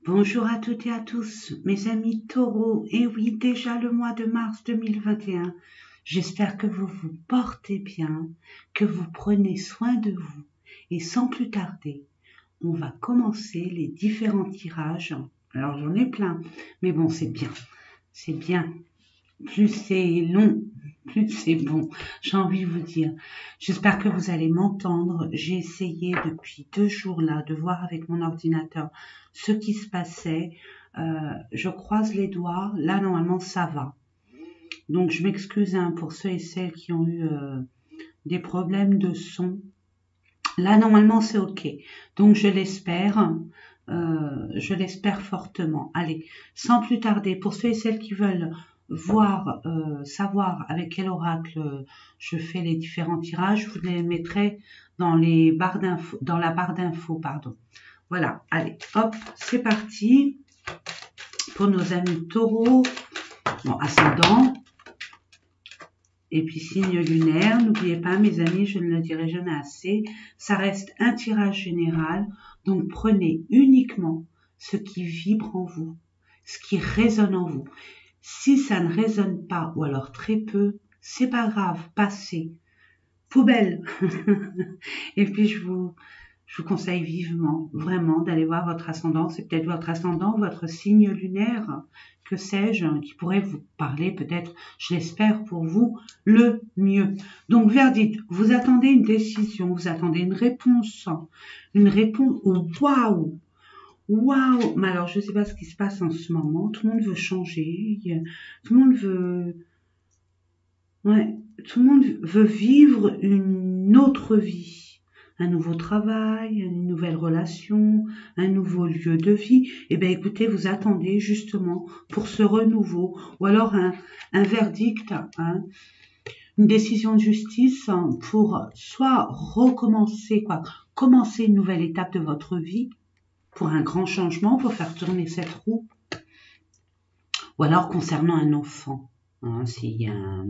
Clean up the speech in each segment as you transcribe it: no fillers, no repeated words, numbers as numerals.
Bonjour à toutes et à tous, mes amis taureaux. Et oui, déjà le mois de mars 2021. J'espère que vous vous portez bien, que vous prenez soin de vous. Et sans plus tarder, on va commencer les différents tirages. Alors j'en ai plein, mais bon, c'est bien. C'est bien. Plus c'est long, plus c'est bon, j'ai envie de vous dire. J'espère que vous allez m'entendre. J'ai essayé depuis 2 jours là de voir avec mon ordinateur ce qui se passait. Je croise les doigts. Là, normalement, ça va. Donc, je m'excuse pour ceux et celles qui ont eu des problèmes de son. Là, normalement, c'est OK. Donc, je l'espère. Je l'espère fortement. Allez, sans plus tarder, pour ceux et celles qui veulent voir, savoir avec quel oracle je fais les différents tirages, je vous les mettrai dans les barres d'infos, dans la barre d'infos, pardon. Voilà, allez, hop, c'est parti pour nos amis taureaux, bon, ascendant, et puis signe lunaire. N'oubliez pas, mes amis, je ne le dirai jamais assez, ça reste un tirage général, donc prenez uniquement ce qui vibre en vous, ce qui résonne en vous. Si ça ne résonne pas, ou alors très peu, c'est pas grave, passez. Poubelle. Et puis je vous conseille vivement, vraiment, d'aller voir votre ascendant. C'est peut-être votre ascendant, votre signe lunaire, que sais-je, qui pourrait vous parler peut-être, je l'espère pour vous, le mieux. Donc, verdict, vous attendez une décision, vous attendez une réponse, waouh, waouh. Mais alors, je ne sais pas ce qui se passe en ce moment, tout le monde veut changer, tout le monde veut... Ouais, tout le monde veut vivre une autre vie, un nouveau travail, une nouvelle relation, un nouveau lieu de vie. Eh bien, écoutez, vous attendez justement pour ce renouveau, ou alors un verdict, une décision de justice pour soit recommencer, commencer une nouvelle étape de votre vie, pour un grand changement, pour faire tourner cette roue, ou alors concernant un enfant, s'il y a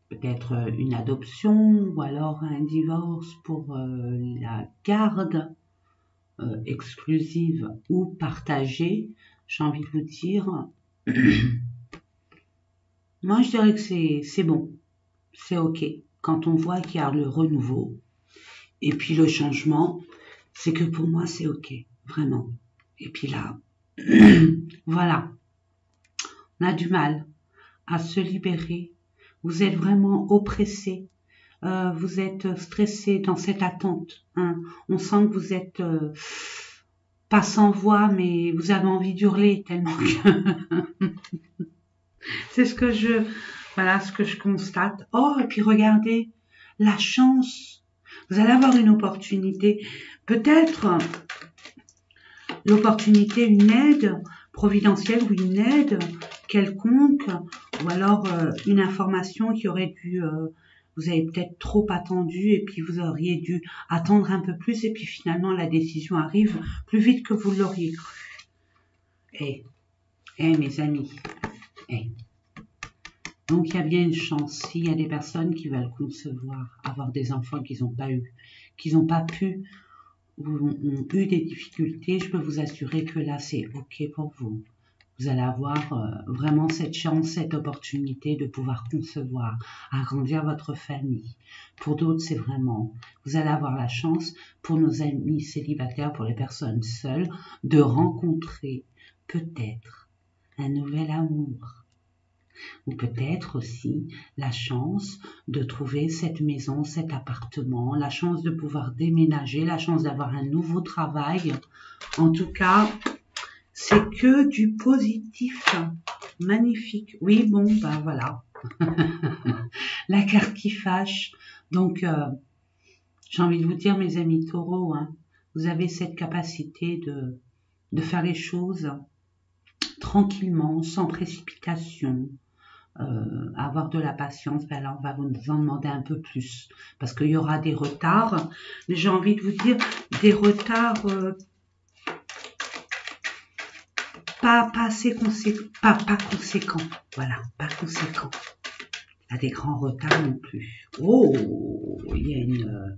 peut-être une adoption ou alors un divorce pour la garde exclusive ou partagée, j'ai envie de vous dire, moi je dirais que c'est bon, c'est ok. Quand on voit qu'il y a le renouveau et puis le changement, c'est que pour moi c'est ok, vraiment. Et puis là, voilà, on a du mal à se libérer. Vous êtes vraiment oppressé. Vous êtes stressé dans cette attente. On sent que vous êtes pas sans voix, mais vous avez envie d'hurler tellement que c'est voilà ce que je constate. Oh, et puis regardez, la chance. Vous allez avoir une opportunité, peut-être l'opportunité, une aide providentielle ou une aide quelconque, ou alors une information qui aurait dû vous avez peut-être trop attendu et puis vous auriez dû attendre un peu plus et puis finalement la décision arrive plus vite que vous l'auriez cru. Mes amis, donc il y a bien une chance. S'il y a des personnes qui veulent concevoir, avoir des enfants qu'ils n'ont pas eu, qu'ils n'ont pas pu ou ont eu des difficultés, je peux vous assurer que là c'est ok pour vous. Vous allez avoir vraiment cette chance, cette opportunité de pouvoir concevoir, agrandir votre famille. Pour d'autres, c'est vraiment, vous allez avoir la chance, pour nos amis célibataires, pour les personnes seules, de rencontrer peut-être un nouvel amour. Ou peut-être aussi la chance de trouver cette maison, cet appartement, la chance de pouvoir déménager, la chance d'avoir un nouveau travail. En tout cas, c'est que du positif. Magnifique. Oui, bon, ben voilà. La carte qui fâche. Donc, j'ai envie de vous dire, mes amis taureaux, vous avez cette capacité de faire les choses tranquillement, sans précipitation, avoir de la patience. Ben là, on va vous en demander un peu plus. Parce qu'il y aura des retards. Mais j'ai envie de vous dire, des retards... pas assez conséquent, pas conséquent, voilà, pas conséquent. Il y a des grands retards non plus. Oh, il y a une...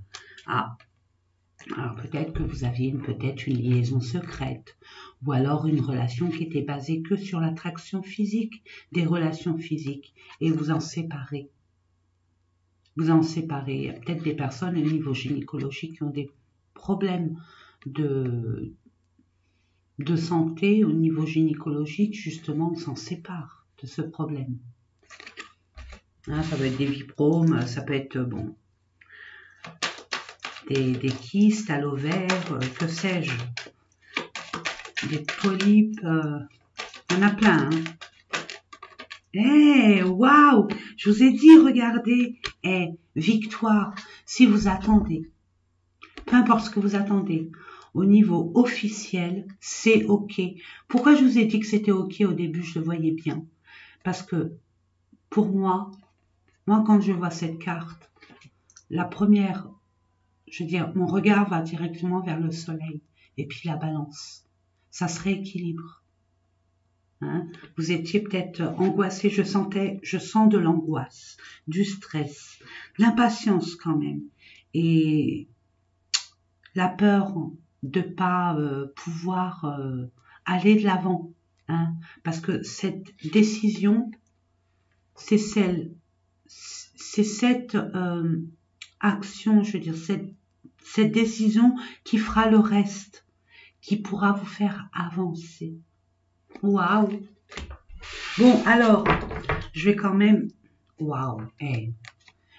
Alors peut-être que vous aviez peut-être une liaison secrète, ou alors une relation qui était basée que sur l'attraction physique, des relations physiques, et vous en séparez. Vous en séparez. Il y a peut-être des personnes au niveau gynécologique qui ont des problèmes de santé au niveau gynécologique, justement, on s'en sépare de ce problème. Hein, ça peut être des vibromes, ça peut être, bon, des kystes à l'ovaire, que sais-je, des polypes, il y en a plein. Hein. Eh, waouh, je vous ai dit, regardez, victoire, si vous attendez, peu importe ce que vous attendez, au niveau officiel, c'est ok. Pourquoi je vous ai dit que c'était ok au début, je le voyais bien? Parce que, pour moi, quand je vois cette carte, la première, je veux dire, mon regard va directement vers le soleil, et puis la balance. Ça se rééquilibre. Hein? Vous étiez peut-être angoissé, je sens de l'angoisse, du stress, de l'impatience quand même, et la peur de pas pouvoir aller de l'avant, hein? Parce que cette décision, c'est cette action, je veux dire, cette décision qui fera le reste, qui pourra vous faire avancer. Waouh! Bon, alors, je vais quand même... Waouh!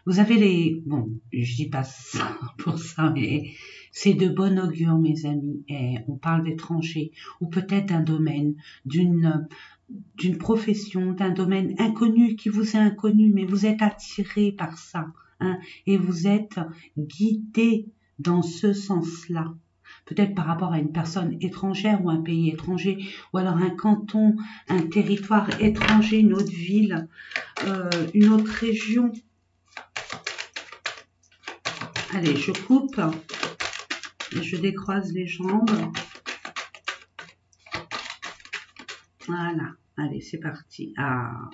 Vous avez les... Bon, je dis pas ça pour ça, mais c'est de bon augure, mes amis. On parle d'étrangers, ou peut-être d'un domaine, d'une profession, d'un domaine inconnu qui vous est inconnu, mais vous êtes attiré par ça, hein, et vous êtes guidé dans ce sens-là. Peut-être par rapport à une personne étrangère ou un pays étranger, ou alors un canton, un territoire étranger, une autre ville, une autre région. Allez, je coupe, je décroise les jambes. Voilà, allez, c'est parti. Ah,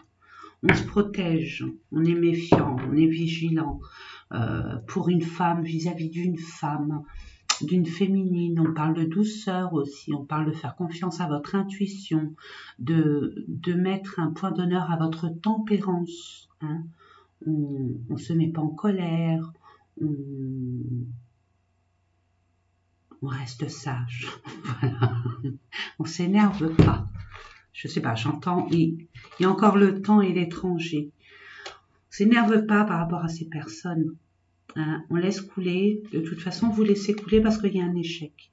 on se protège, on est méfiant, on est vigilant pour une femme, vis-à-vis d'une femme, d'une féminine. On parle de douceur aussi, on parle de faire confiance à votre intuition, de mettre un point d'honneur à votre tempérance. Hein. On ne se met pas en colère, on reste sage. Voilà. On s'énerve pas. Je sais pas, j'entends, il y a encore le temps et l'étranger. On s'énerve pas par rapport à ces personnes. Hein, on laisse couler. De toute façon, vous laissez couler parce qu'il y a un échec.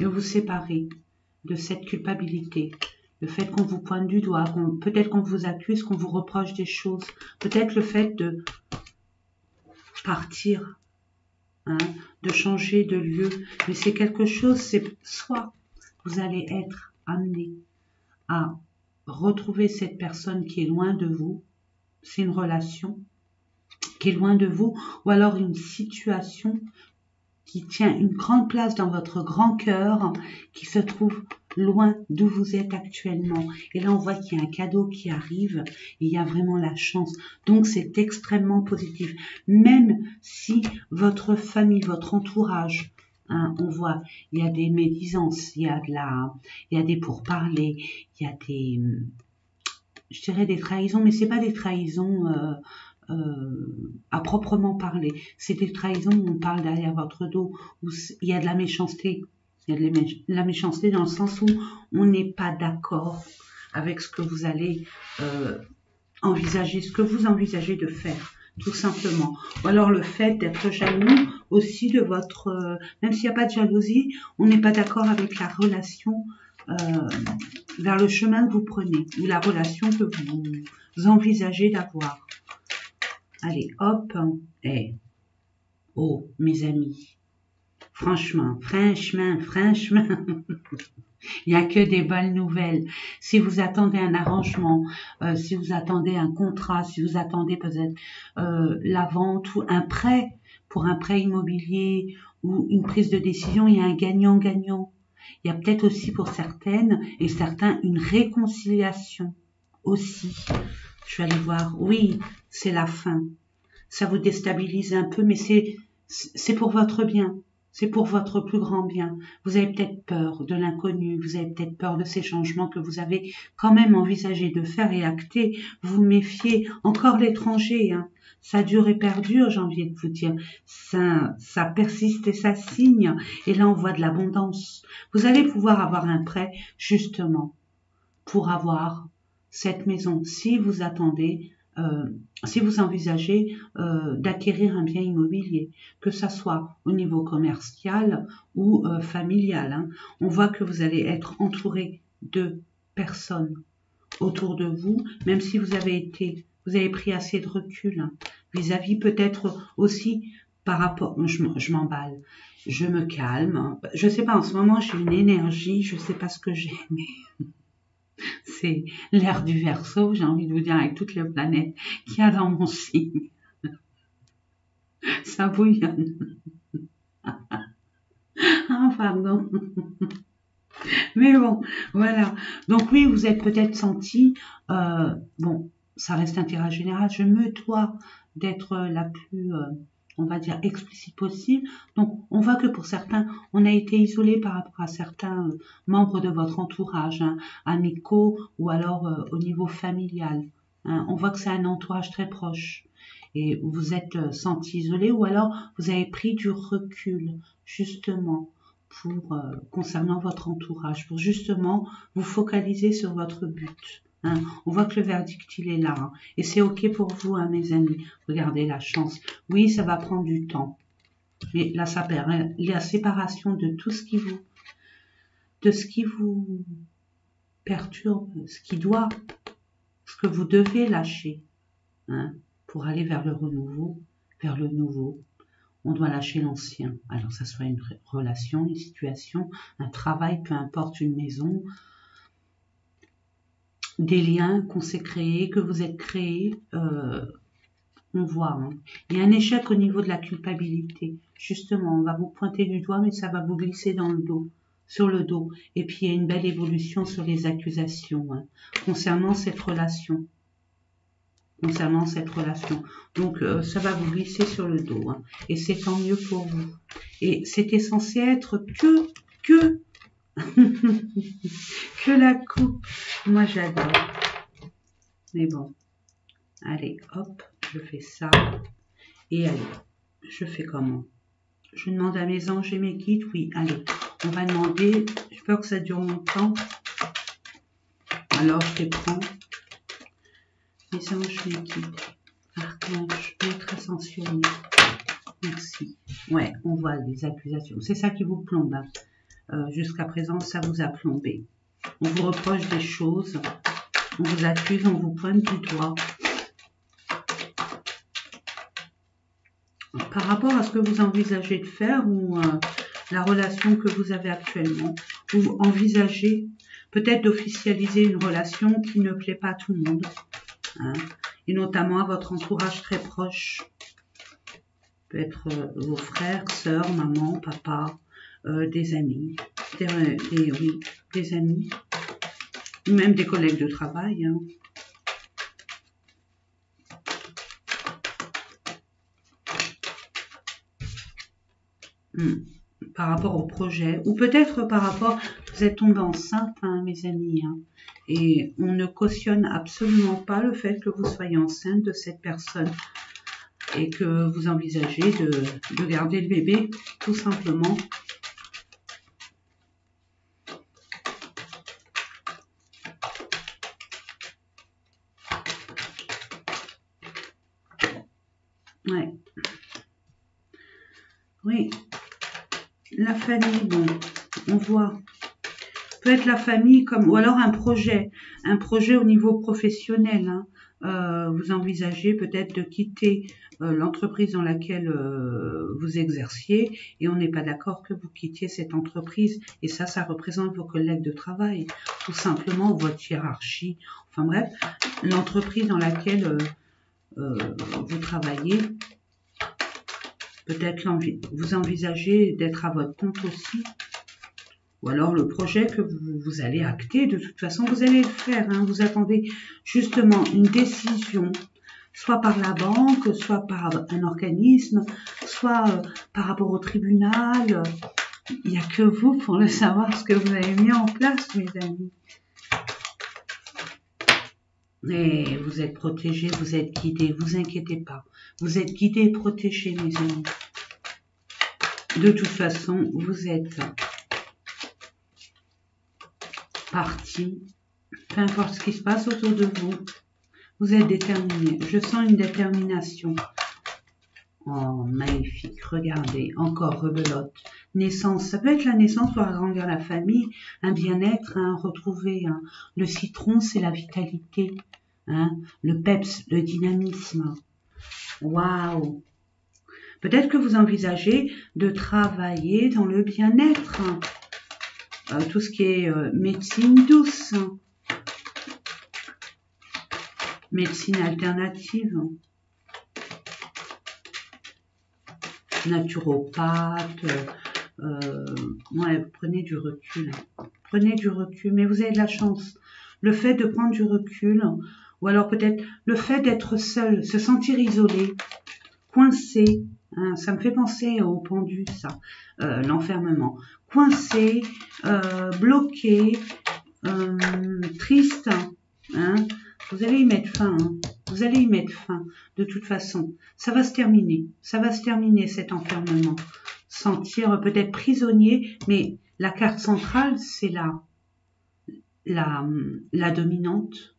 Et vous séparez de cette culpabilité. Le fait qu'on vous pointe du doigt, peut-être qu'on vous accuse, qu'on vous reproche des choses. Peut-être le fait de partir, hein, de changer de lieu. Mais c'est quelque chose, c'est soit vous allez être amené à retrouver cette personne qui est loin de vous. C'est une relation qui est loin de vous, ou alors une situation qui tient une grande place dans votre grand cœur, qui se trouve loin d'où vous êtes actuellement. Et là, on voit qu'il y a un cadeau qui arrive, et il y a vraiment la chance. Donc, c'est extrêmement positif. Même si votre famille, votre entourage, hein, on voit, il y a des médisances, il y a des pourparlers, il y a des, je dirais des trahisons, mais c'est pas des trahisons à proprement parler. C'est des trahisons où on parle derrière votre dos, où il y a de la méchanceté. Il y a de la méchanceté dans le sens où on n'est pas d'accord avec ce que vous allez envisager, ce que vous envisagez de faire, tout simplement. Ou alors le fait d'être jaloux aussi de votre... même s'il n'y a pas de jalousie, on n'est pas d'accord avec la relation vers le chemin que vous prenez, ou la relation que vous envisagez d'avoir. Allez, hop, oh, mes amis, franchement, il n'y a que des bonnes nouvelles. Si vous attendez un arrangement, si vous attendez un contrat, si vous attendez peut-être la vente ou un prêt, pour un prêt immobilier ou une prise de décision, il y a un gagnant-gagnant. Il y a peut-être aussi pour certaines et certains une réconciliation aussi. Je vais aller voir. Oui, c'est la fin. Ça vous déstabilise un peu, mais c'est c'est pour votre bien. C'est pour votre plus grand bien. Vous avez peut-être peur de l'inconnu, vous avez peut-être peur de ces changements que vous avez quand même envisagé de faire et acter. Vous méfiez encore l'étranger, hein. Ça dure et perdure, j'ai envie de vous dire. Ça persiste et ça signe. Et là, on voit de l'abondance. Vous allez pouvoir avoir un prêt, justement, pour avoir cette maison. Si vous attendez, si vous envisagez d'acquérir un bien immobilier, que ça soit au niveau commercial ou familial, hein. On voit que vous allez être entouré de personnes autour de vous, même si vous avez pris assez de recul, hein, vis-à-vis peut-être aussi par rapport, je m'emballe, je me calme, hein. Je sais pas, en ce moment j'ai une énergie, je sais pas ce que j'ai, mais c'est l'ère du Verseau, j'ai envie de vous dire, avec toutes les planètes qu'il y a dans mon signe. Ça bouillonne. Ah, pardon. Mais bon, voilà. Donc oui, vous êtes peut-être senti, bon, ça reste un tirage général, je me dois d'être la plus, on va dire, explicite possible. Donc on voit que pour certains, on a été isolé par rapport à certains membres de votre entourage, hein, amicaux ou alors au niveau familial, hein. On voit que c'est un entourage très proche. Et vous êtes senti isolé ou alors vous avez pris du recul, justement, pour concernant votre entourage, pour justement vous focaliser sur votre but, hein. On voit que le verdict, il est là, hein. Et c'est OK pour vous, hein, mes amis. Regardez la chance. Oui, ça va prendre du temps. Mais là, ça permet la séparation de tout ce qui vous perturbe, ce que vous devez lâcher, hein, pour aller vers le renouveau, vers le nouveau. On doit lâcher l'ancien. Alors, ça soit une relation, une situation, un travail, peu importe, une maison, des liens qu'on s'est créés, que vous êtes créés, on voit, hein. Il y a un échec au niveau de la culpabilité. Justement, on va vous pointer du doigt, mais ça va vous glisser dans le dos, sur le dos. Et puis, il y a une belle évolution sur les accusations, hein, concernant cette relation. Donc, ça va vous glisser sur le dos, hein, et c'est tant mieux pour vous. Et c'était censé être que la coupe. Moi, j'adore. Mais bon, allez, hop, je fais ça. Et allez, je fais comment? Je demande à mes anges et mes guides. Oui, allez, on va demander. J'ai peur que ça dure longtemps. Alors, je les prends. Mes anges, mes guides. Archange, maître ascensionné, merci. Ouais, on voit les accusations. C'est ça qui vous plombe, hein. Jusqu'à présent, ça vous a plombé. On vous reproche des choses, on vous accuse, on vous pointe du doigt. Par rapport à ce que vous envisagez de faire ou la relation que vous avez actuellement, vous envisagez peut-être d'officialiser une relation qui ne plaît pas à tout le monde, hein, et notamment à votre entourage très proche. Peut être vos frères, sœurs, maman, papa, des amis, oui, des amis, ou même des collègues de travail, hein. Par rapport au projet, ou peut-être par rapport, vous êtes tombé enceinte, hein, mes amis, hein, et on ne cautionne absolument pas le fait que vous soyez enceinte de cette personne et que vous envisagez de garder le bébé, tout simplement. Ouais. Oui. La famille, bon, on voit. Peut être la famille comme, ou alors un projet au niveau professionnel, hein. Vous envisagez peut-être de quitter l'entreprise dans laquelle vous exerciez et on n'est pas d'accord que vous quittiez cette entreprise et ça représente vos collègues de travail, tout simplement, ou votre hiérarchie, enfin bref, l'entreprise dans laquelle vous travaillez. Peut-être vous envisagez d'être à votre compte aussi. Ou alors le projet que vous allez acter, de toute façon, vous allez le faire, hein. Vous attendez justement une décision, soit par la banque, soit par un organisme, soit soit par rapport au tribunal, il n'y a que vous pour le savoir, ce que vous avez mis en place, mes amis. Et vous êtes protégés, vous êtes guidés, vous inquiétez pas. Vous êtes guidés et protégés, mes amis. De toute façon, vous êtes partis. Peu importe ce qui se passe autour de vous, vous êtes déterminés. Je sens une détermination. Oh, magnifique. Regardez, encore rebelote. Naissance, ça peut être la naissance pour agrandir la famille, un bien-être, hein, retrouver. Hein. Le citron, c'est la vitalité. Hein, le peps, le dynamisme. Waouh! Peut-être que vous envisagez de travailler dans le bien-être. Hein. Tout ce qui est médecine douce. Hein. Médecine alternative. Naturopathe. Ouais, prenez du recul. Prenez du recul, mais vous avez de la chance. Le fait de prendre du recul, ou alors peut-être le fait d'être seul, se sentir isolé, coincé, hein, ça me fait penser au pendu, ça, l'enfermement. Coincé, bloqué, triste, hein, vous allez y mettre fin, hein. Vous allez y mettre fin, de toute façon. Ça va se terminer. Ça va se terminer, cet enfermement. Sentir peut-être prisonnier, mais la carte centrale, c'est la dominante.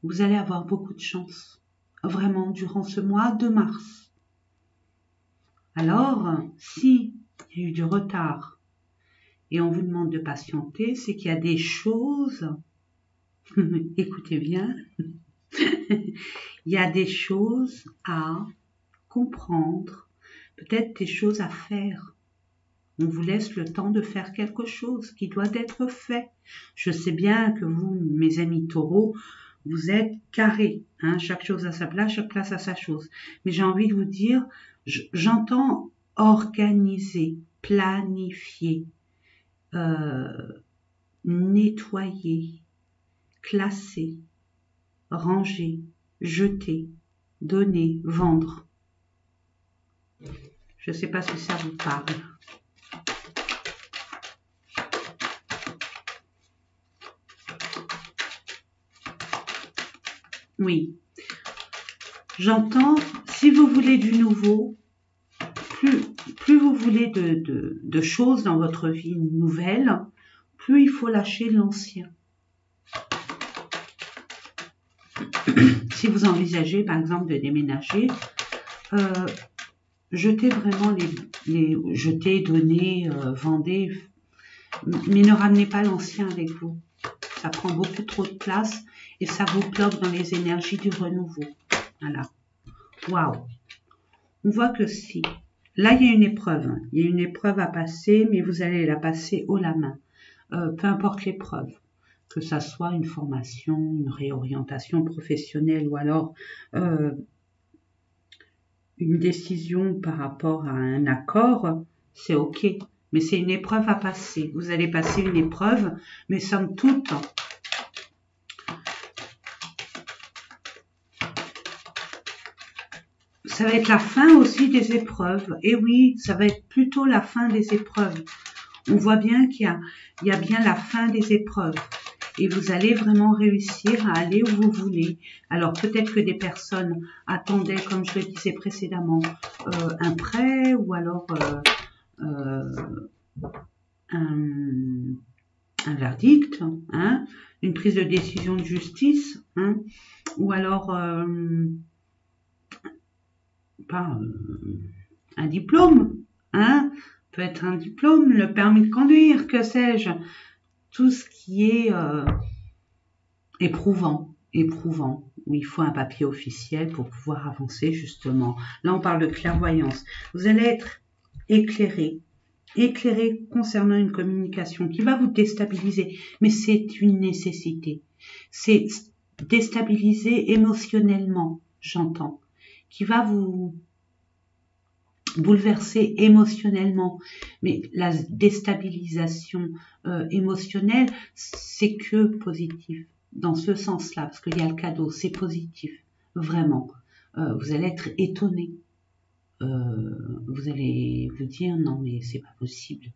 Vous allez avoir beaucoup de chance. Vraiment, durant ce mois de mars. Alors, si il y a eu du retard et on vous demande de patienter, c'est qu'il y a des choses... Écoutez bien... Il y a des choses à comprendre, peut-être des choses à faire. On vous laisse le temps de faire quelque chose qui doit être fait. Je sais bien que vous, mes amis taureaux, vous êtes carrés. Hein, chaque chose à sa place, chaque place à sa chose. Mais j'ai envie de vous dire, j'entends organiser, planifier, nettoyer, classer, ranger, jeter, donner, vendre. Je ne sais pas si ça vous parle. Oui. J'entends, si vous voulez du nouveau, plus vous voulez de choses dans votre vie nouvelle, plus il faut lâcher l'ancien. Si vous envisagez, par exemple, de déménager, jetez vraiment jetez, donnez, vendez, mais ne ramenez pas l'ancien avec vous. Ça prend beaucoup trop de place et ça vous bloque dans les énergies du renouveau. Voilà. Waouh. On voit que si. Là, il y a une épreuve. Il y a une épreuve à passer, mais vous allez la passer haut la main. Peu importe l'épreuve. Que ça soit une formation, une réorientation professionnelle ou alors une décision par rapport à un accord, c'est ok. Mais c'est une épreuve à passer. Vous allez passer une épreuve, mais somme toute, ça va être la fin aussi des épreuves. Et oui, ça va être plutôt la fin des épreuves. On voit bien qu'il y a bien la fin des épreuves. Et vous allez vraiment réussir à aller où vous voulez. Alors peut-être que des personnes attendaient, comme je le disais précédemment, un prêt ou alors un verdict, hein, une prise de décision de justice, hein, ou alors un diplôme, hein, peut être un diplôme, le permis de conduire, que sais-je, tout ce qui est éprouvant, où il faut un papier officiel pour pouvoir avancer justement. Là, on parle de clairvoyance. Vous allez être éclairé concernant une communication qui va vous déstabiliser, mais c'est une nécessité. C'est déstabiliser émotionnellement, j'entends, qui va vous bouleverser émotionnellement, mais la déstabilisation émotionnelle, c'est que positif, dans ce sens-là, parce qu'il y a le cadeau, c'est positif, vraiment. Vous allez être étonné, vous allez vous dire non mais c'est pas possible,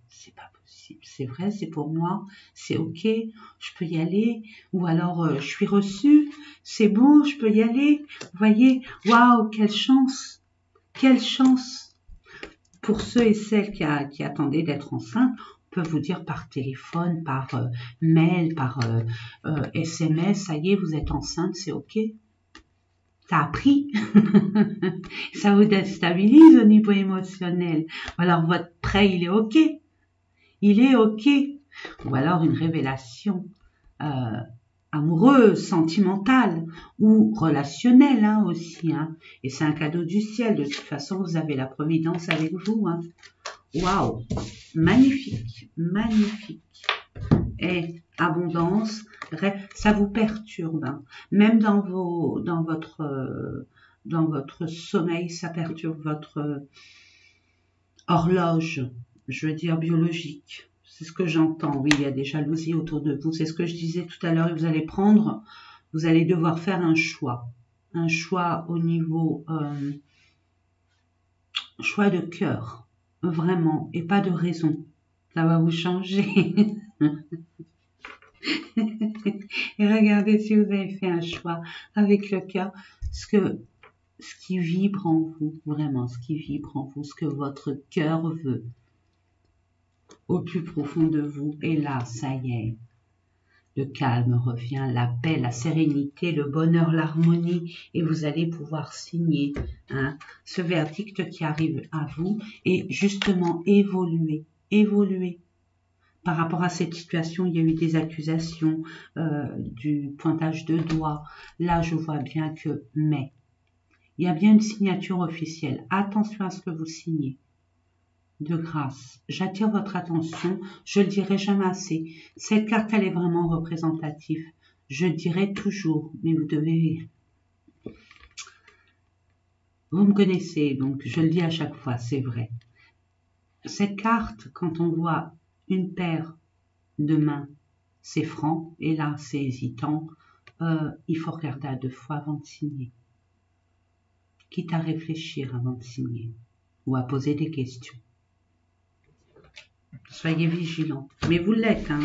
c'est vrai, c'est pour moi, c'est ok, je peux y aller, ou alors je suis reçue, c'est bon, je peux y aller. Vous voyez, waouh, quelle chance pour ceux et celles qui attendaient d'être enceintes. On peut vous dire par téléphone, par mail, par SMS, ça y est, vous êtes enceinte, c'est ok. Ça a pris, ça vous déstabilise au niveau émotionnel. Ou alors votre prêt, il est ok, ou alors une révélation amoureuse, sentimentale ou relationnelle hein, aussi. Hein. Et c'est un cadeau du ciel. De toute façon, vous avez la providence avec vous. Hein. Waouh, magnifique, magnifique. Et abondance, ça vous perturbe. Hein. Même dans votre sommeil, ça perturbe votre horloge, je veux dire biologique. C'est ce que j'entends. Oui, il y a des jalousies autour de vous. C'est ce que je disais tout à l'heure. Vous allez devoir faire un choix. Un choix au niveau choix de cœur. Vraiment. Et pas de raison. Ça va vous changer. Et regardez si vous avez fait un choix avec le cœur. Ce qui vibre en vous. Vraiment, ce qui vibre en vous. Ce que votre cœur veut. Au plus profond de vous. Et là, ça y est. Le calme revient, la paix, la sérénité, le bonheur, l'harmonie, et vous allez pouvoir signer hein, ce verdict qui arrive à vous et justement évoluer. Par rapport à cette situation, il y a eu des accusations, du pointage de doigts. Là, je vois bien que mais. Il y a bien une signature officielle. Attention à ce que vous signez. De grâce, j'attire votre attention, je le dirai jamais assez. Cette carte, elle est vraiment représentative. Je le dirai toujours, mais vous me connaissez, donc je le dis à chaque fois, c'est vrai. Cette carte, quand on voit une paire de mains, c'est franc, et là, c'est hésitant. Il faut regarder à 2 fois avant de signer. Quitte à réfléchir avant de signer, ou à poser des questions. Soyez vigilants. Mais vous l'êtes, hein.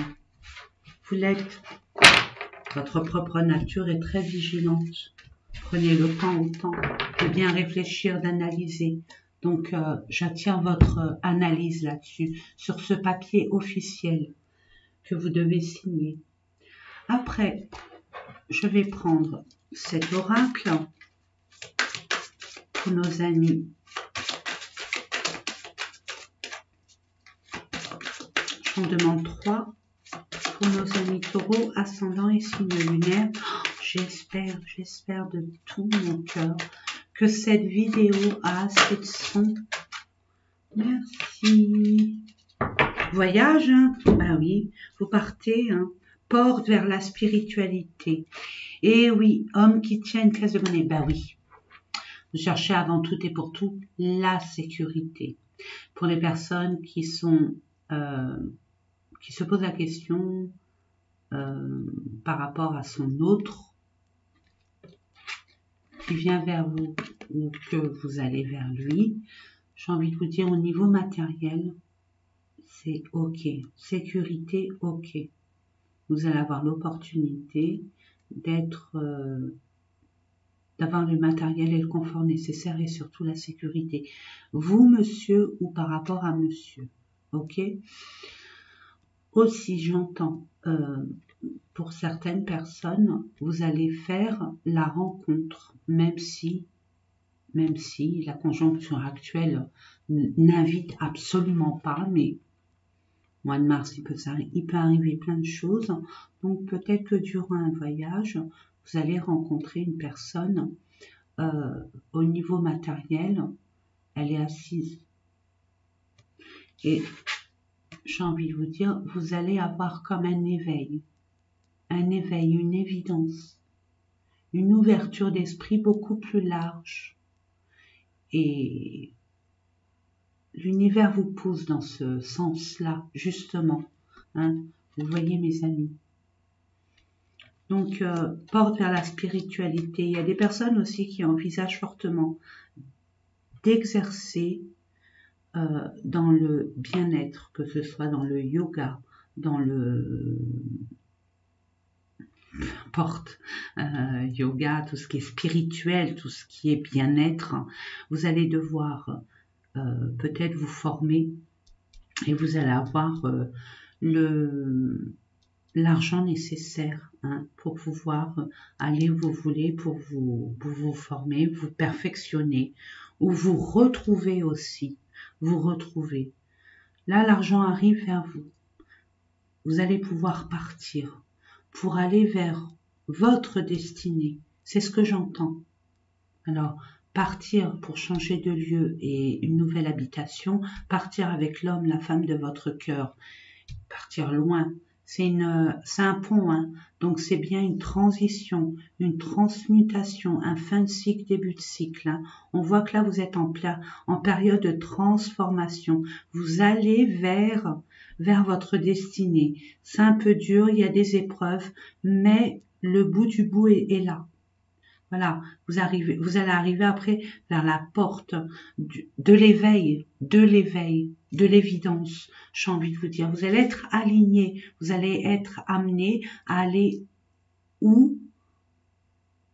Vous l'êtes. Votre propre nature est très vigilante. Prenez le temps de bien réfléchir, d'analyser. Donc, j'attire votre analyse là-dessus, sur ce papier officiel que vous devez signer. Après, je vais prendre cet oracle pour nos amis. J'en demande 3 pour nos amis taureaux, ascendant et signe lunaire. J'espère de tout mon cœur que cette vidéo a assez de son. Merci. Voyage, hein? Ben oui, vous partez, hein? Porte vers la spiritualité. Et oui, homme qui tient une caisse de monnaie, ben oui. Vous cherchez avant tout et pour tout la sécurité. Pour les personnes qui se posent la question par rapport à son autre, qui vient vers vous ou que vous allez vers lui, j'ai envie de vous dire au niveau matériel, c'est ok. Sécurité, ok. Vous allez avoir l'opportunité d'avoir le matériel et le confort nécessaire et surtout la sécurité. Vous, monsieur, ou par rapport à monsieur. Ok. Aussi, j'entends, pour certaines personnes, vous allez faire la rencontre, même si la conjoncture actuelle n'invite absolument pas, mais mois de mars, il peut arriver plein de choses. Donc peut-être que durant un voyage, vous allez rencontrer une personne au niveau matériel, elle est assise. Et j'ai envie de vous dire, vous allez avoir comme un éveil, une évidence, une ouverture d'esprit beaucoup plus large. Et l'univers vous pousse dans ce sens-là, justement. Hein, vous voyez, mes amis. Donc, porte vers la spiritualité. Il y a des personnes aussi qui envisagent fortement d'exercer dans le bien-être, que ce soit dans le yoga, dans le porte yoga, tout ce qui est spirituel, tout ce qui est bien-être, vous allez devoir peut-être vous former et vous allez avoir l'argent nécessaire pour pouvoir aller où vous voulez, pour vous former, vous perfectionner, ou vous retrouver aussi, vous retrouver. Là, l'argent arrive vers vous. Vous allez pouvoir partir pour aller vers votre destinée. C'est ce que j'entends. Alors, partir pour changer de lieu et une nouvelle habitation, partir avec l'homme, la femme de votre cœur, partir loin, c'est un pont, donc c'est bien une transition, une transmutation, un fin de cycle, début de cycle. On voit que là vous êtes en période de transformation. Vous allez vers votre destinée. C'est un peu dur, il y a des épreuves, mais le bout du bout est là. Voilà, vous allez arriver après vers la porte de l'éveil, de l'évidence, j'ai envie de vous dire. Vous allez être aligné, vous allez être amené à aller où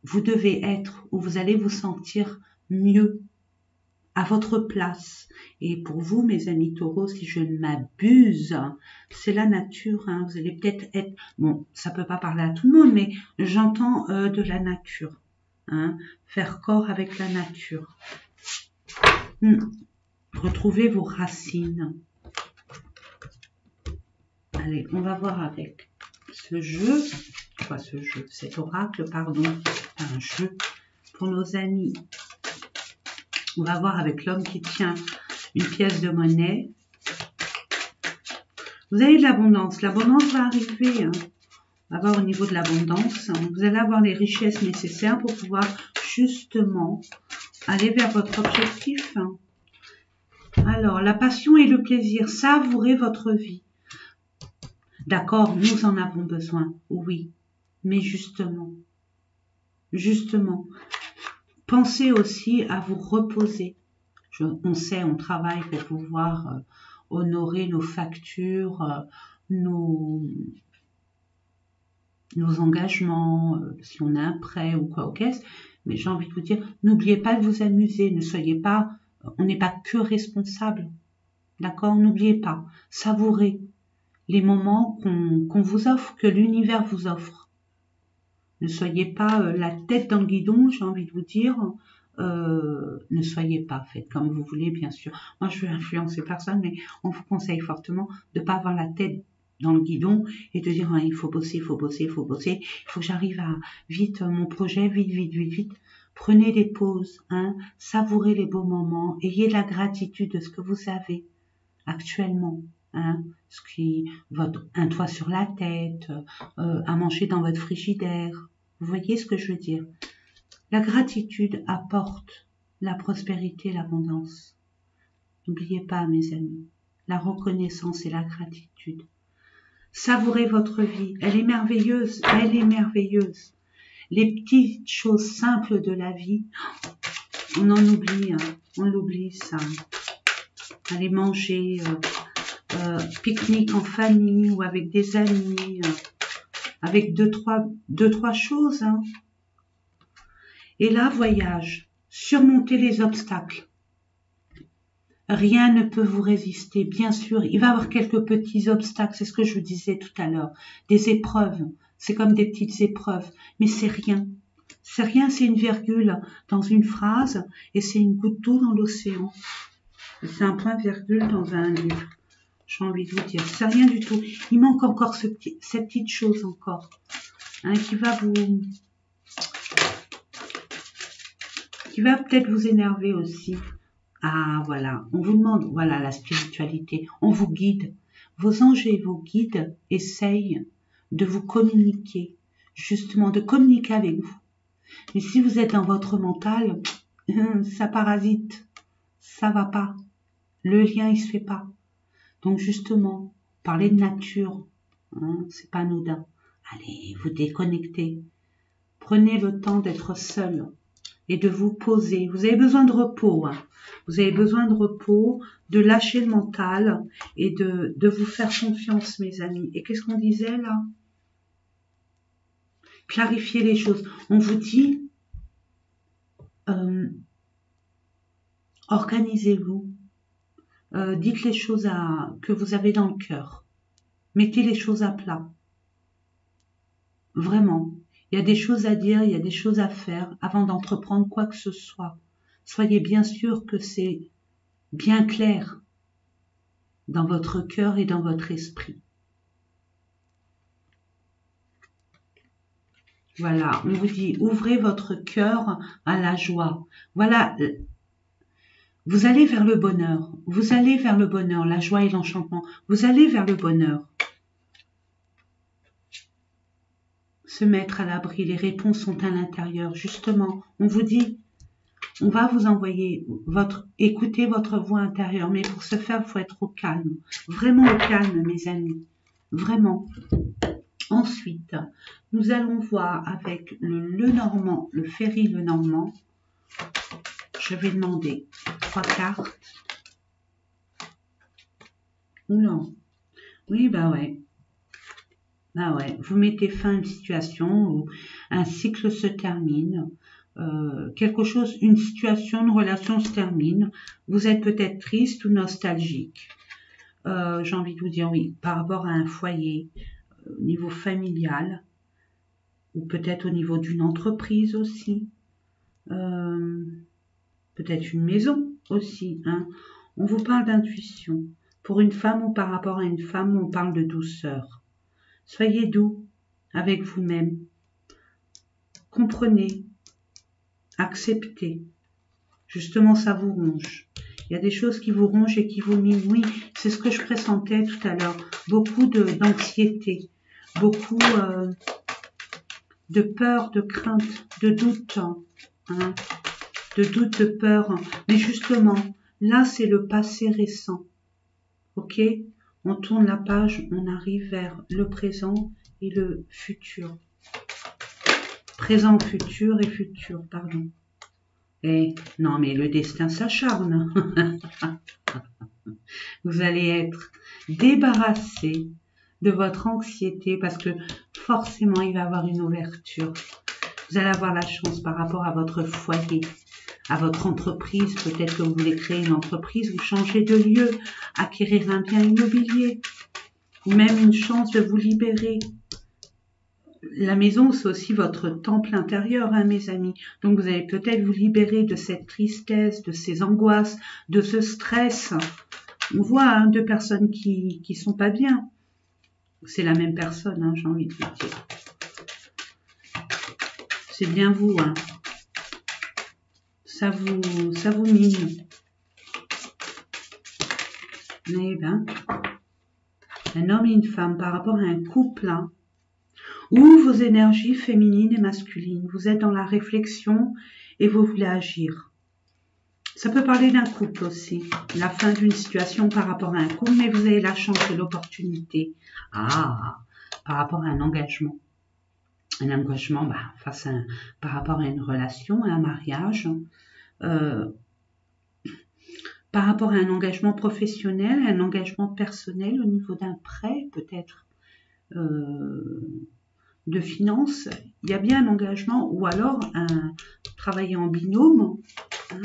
vous devez être, où vous allez vous sentir mieux, à votre place. Et pour vous, mes amis taureaux, si je ne m'abuse, c'est la nature. Vous allez peut-être être... Bon, ça peut pas parler à tout le monde, mais j'entends de la nature. Faire corps avec la nature. Retrouvez vos racines. Allez, on va voir avec ce jeu, cet oracle, pardon, un jeu pour nos amis. On va voir avec l'homme qui tient une pièce de monnaie. Vous avez de l'abondance. L'abondance va arriver. On va voir au niveau de l'abondance. Vous allez avoir les richesses nécessaires pour pouvoir justement aller vers votre objectif. Alors, la passion et le plaisir, savourez votre vie. D'accord, nous en avons besoin, oui, mais justement, pensez aussi à vous reposer. On sait, on travaille pour pouvoir honorer nos factures, nos engagements, si on a un prêt ou quoi au caisse, mais j'ai envie de vous dire, n'oubliez pas de vous amuser, ne soyez pas, on n'est pas que responsable, d'accord, n'oubliez pas, savourez les moments qu'on vous offre, que l'univers vous offre. Ne soyez pas la tête dans le guidon, j'ai envie de vous dire, ne soyez pas, faites comme vous voulez, bien sûr. Moi, je veux influencer personne, mais on vous conseille fortement de ne pas avoir la tête dans le guidon et de dire il faut bosser, il faut que j'arrive à vite mon projet, vite. Prenez des pauses, savourez les beaux moments, ayez la gratitude de ce que vous avez actuellement, un toit sur la tête, à manger dans votre frigidaire. Vous voyez ce que je veux dire? La gratitude apporte la prospérité, l'abondance. N'oubliez pas, mes amis, la reconnaissance et la gratitude. Savourez votre vie, elle est merveilleuse, Les petites choses simples de la vie, on en oublie, on l'oublie ça. Aller manger, pique-nique en famille ou avec des amis, avec deux, trois choses. Et là, voyage, surmonter les obstacles. Rien ne peut vous résister. Bien sûr, il va y avoir quelques petits obstacles, c'est ce que je vous disais tout à l'heure. Des épreuves, c'est comme des petites épreuves, mais c'est rien. C'est rien, c'est une virgule dans une phrase et c'est une goutte d'eau dans l'océan. C'est un point-virgule dans un livre. J'ai envie de vous dire, c'est rien du tout. Il manque encore cette petite chose encore, qui va peut-être vous énerver aussi. Ah, voilà, on vous demande, voilà la spiritualité, on vous guide. Vos anges et vos guides essayent de vous communiquer, justement, de communiquer avec vous. Mais si vous êtes dans votre mental, ça parasite, ça va pas. Le lien, il se fait pas. Donc, justement, parler de nature, c'est pas anodin. Allez, vous déconnectez. Prenez le temps d'être seul. et de vous poser. Vous avez besoin de repos. Hein. Vous avez besoin de repos, de lâcher le mental et de vous faire confiance, mes amis. Et qu'est-ce qu'on disait là? Clarifier les choses. On vous dit, organisez-vous. Dites les choses que vous avez dans le cœur. Mettez les choses à plat. Vraiment. Il y a des choses à dire, il y a des choses à faire avant d'entreprendre quoi que ce soit. Soyez bien sûr que c'est bien clair dans votre cœur et dans votre esprit. Voilà, on vous dit, ouvrez votre cœur à la joie. Voilà, vous allez vers le bonheur. Vous allez vers le bonheur, la joie et l'enchantement. Vous allez vers le bonheur. Se mettre à l'abri, les réponses sont à l'intérieur. Justement, on vous dit, on va vous envoyer écouter votre voix intérieure, mais pour ce faire, il faut être au calme. Vraiment au calme, mes amis. Vraiment. Ensuite, nous allons voir avec le Normand, le Ferry le Normand. Je vais demander 3 cartes. Ou non. Oui, bah ouais. Ah ouais, vous mettez fin à une situation où un cycle se termine, une situation, une relation se termine, vous êtes peut-être triste ou nostalgique. J'ai envie de vous dire oui, par rapport à un foyer, au niveau familial, ou peut-être au niveau d'une entreprise aussi, peut-être une maison aussi. Hein. On vous parle d'intuition. Pour une femme ou par rapport à une femme, on parle de douceur. Soyez doux avec vous-même. Comprenez, acceptez. Justement, ça vous ronge. Il y a des choses qui vous rongent et qui vous minent. Oui, c'est ce que je pressentais tout à l'heure. Beaucoup d'anxiété, beaucoup de peur, de crainte, de doute, hein, de doute, de peur. Mais justement, là, c'est le passé récent. Ok ? On tourne la page, on arrive vers le présent et le futur. Présent, futur et futur, pardon. Et non, mais le destin s'acharne. Vous allez être débarrassé de votre anxiété parce que forcément, il va y avoir une ouverture. Vous allez avoir la chance par rapport à votre foyer, à votre entreprise. Peut-être que vous voulez créer une entreprise, vous changez de lieu, acquérir un bien immobilier, ou même une chance de vous libérer. La maison, c'est aussi votre temple intérieur, hein, mes amis. Donc, vous allez peut-être vous libérer de cette tristesse, de ces angoisses, de ce stress. On voit hein, 2 personnes qui sont pas bien. C'est la même personne, hein, j'ai envie de vous dire. C'est bien vous, hein. Ça vous mine. Eh ben, un homme et une femme par rapport à un couple, hein, où vos énergies féminines et masculines, vous êtes dans la réflexion et vous voulez agir. Ça peut parler d'un couple aussi, la fin d'une situation par rapport à un couple, mais vous avez la chance et l'opportunité. Ah, par rapport à un engagement. Un engagement par rapport à une relation, à un mariage, par rapport à un engagement professionnel, un engagement personnel au niveau d'un prêt peut-être, de finances, il y a bien un engagement ou alors travailler en binôme hein,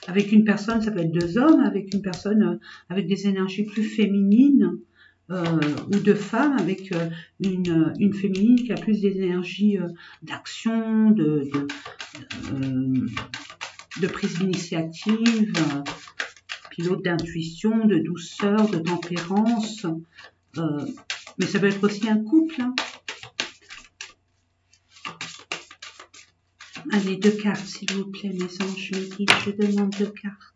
avec une personne, ça peut être 2 hommes, avec une personne avec des énergies plus féminines ou 2 femmes avec une féminine qui a plus des énergies d'action, de prise d'initiative, puis l'autre d'intuition, de douceur, de tempérance. Mais ça peut être aussi un couple. Hein. Allez, 2 cartes, s'il vous plaît, mes anges, mes guides, je demande 2 cartes.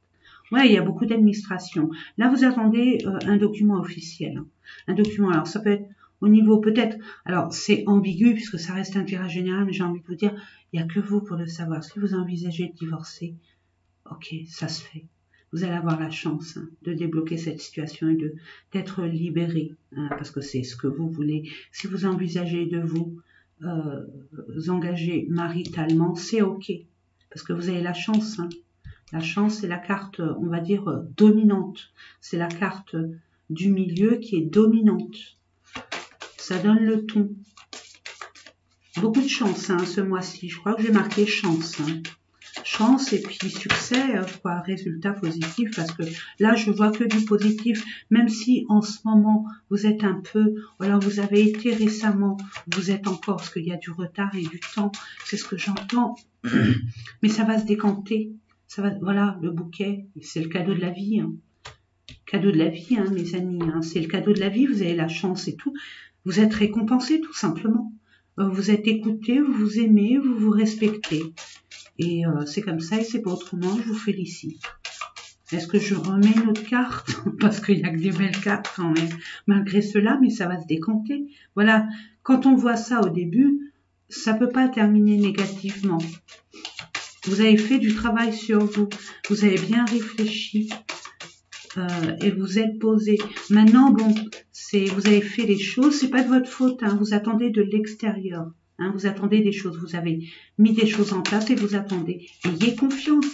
Ouais, il y a beaucoup d'administration. Là, vous attendez un document officiel. Hein. Un document, alors ça peut être au niveau peut-être, alors c'est ambigu puisque ça reste un tirage général, mais j'ai envie de vous dire, il n'y a que vous pour le savoir. Si vous envisagez de divorcer, ok, ça se fait. Vous allez avoir la chance hein, de débloquer cette situation et d'être libéré, hein, parce que c'est ce que vous voulez. Si vous envisagez de vous engager maritalement, c'est ok. parce que vous avez la chance. Hein. La chance, c'est la carte, on va dire, dominante. C'est la carte du milieu qui est dominante. Ça donne le ton. Beaucoup de chance hein, ce mois-ci. Je crois que j'ai marqué chance. Hein. Chance et puis succès, quoi, résultat positif, parce que là, je vois que du positif, même si en ce moment, vous êtes un peu, alors vous avez été récemment, vous êtes encore, parce qu'il y a du retard et du temps, c'est ce que j'entends, mais ça va se décanter. Ça va, voilà, le bouquet, c'est le cadeau de la vie. Hein. Cadeau de la vie, hein, mes amis, hein, c'est le cadeau de la vie, vous avez la chance et tout. Vous êtes récompensé, tout simplement. Vous êtes écouté, vous vous aimez, vous vous respectez. Et c'est comme ça et c'est pas autrement, je vous félicite. Est-ce que je remets une autre carte? Parce qu'il n'y a que des belles cartes quand même, malgré cela, mais ça va se décanter. Voilà, quand on voit ça au début, ça peut pas terminer négativement. Vous avez fait du travail sur vous, vous avez bien réfléchi et vous êtes posé. Maintenant, bon, vous avez fait les choses, c'est pas de votre faute, hein, vous attendez de l'extérieur. Hein, vous attendez des choses, vous avez mis des choses en place et vous attendez. Ayez confiance.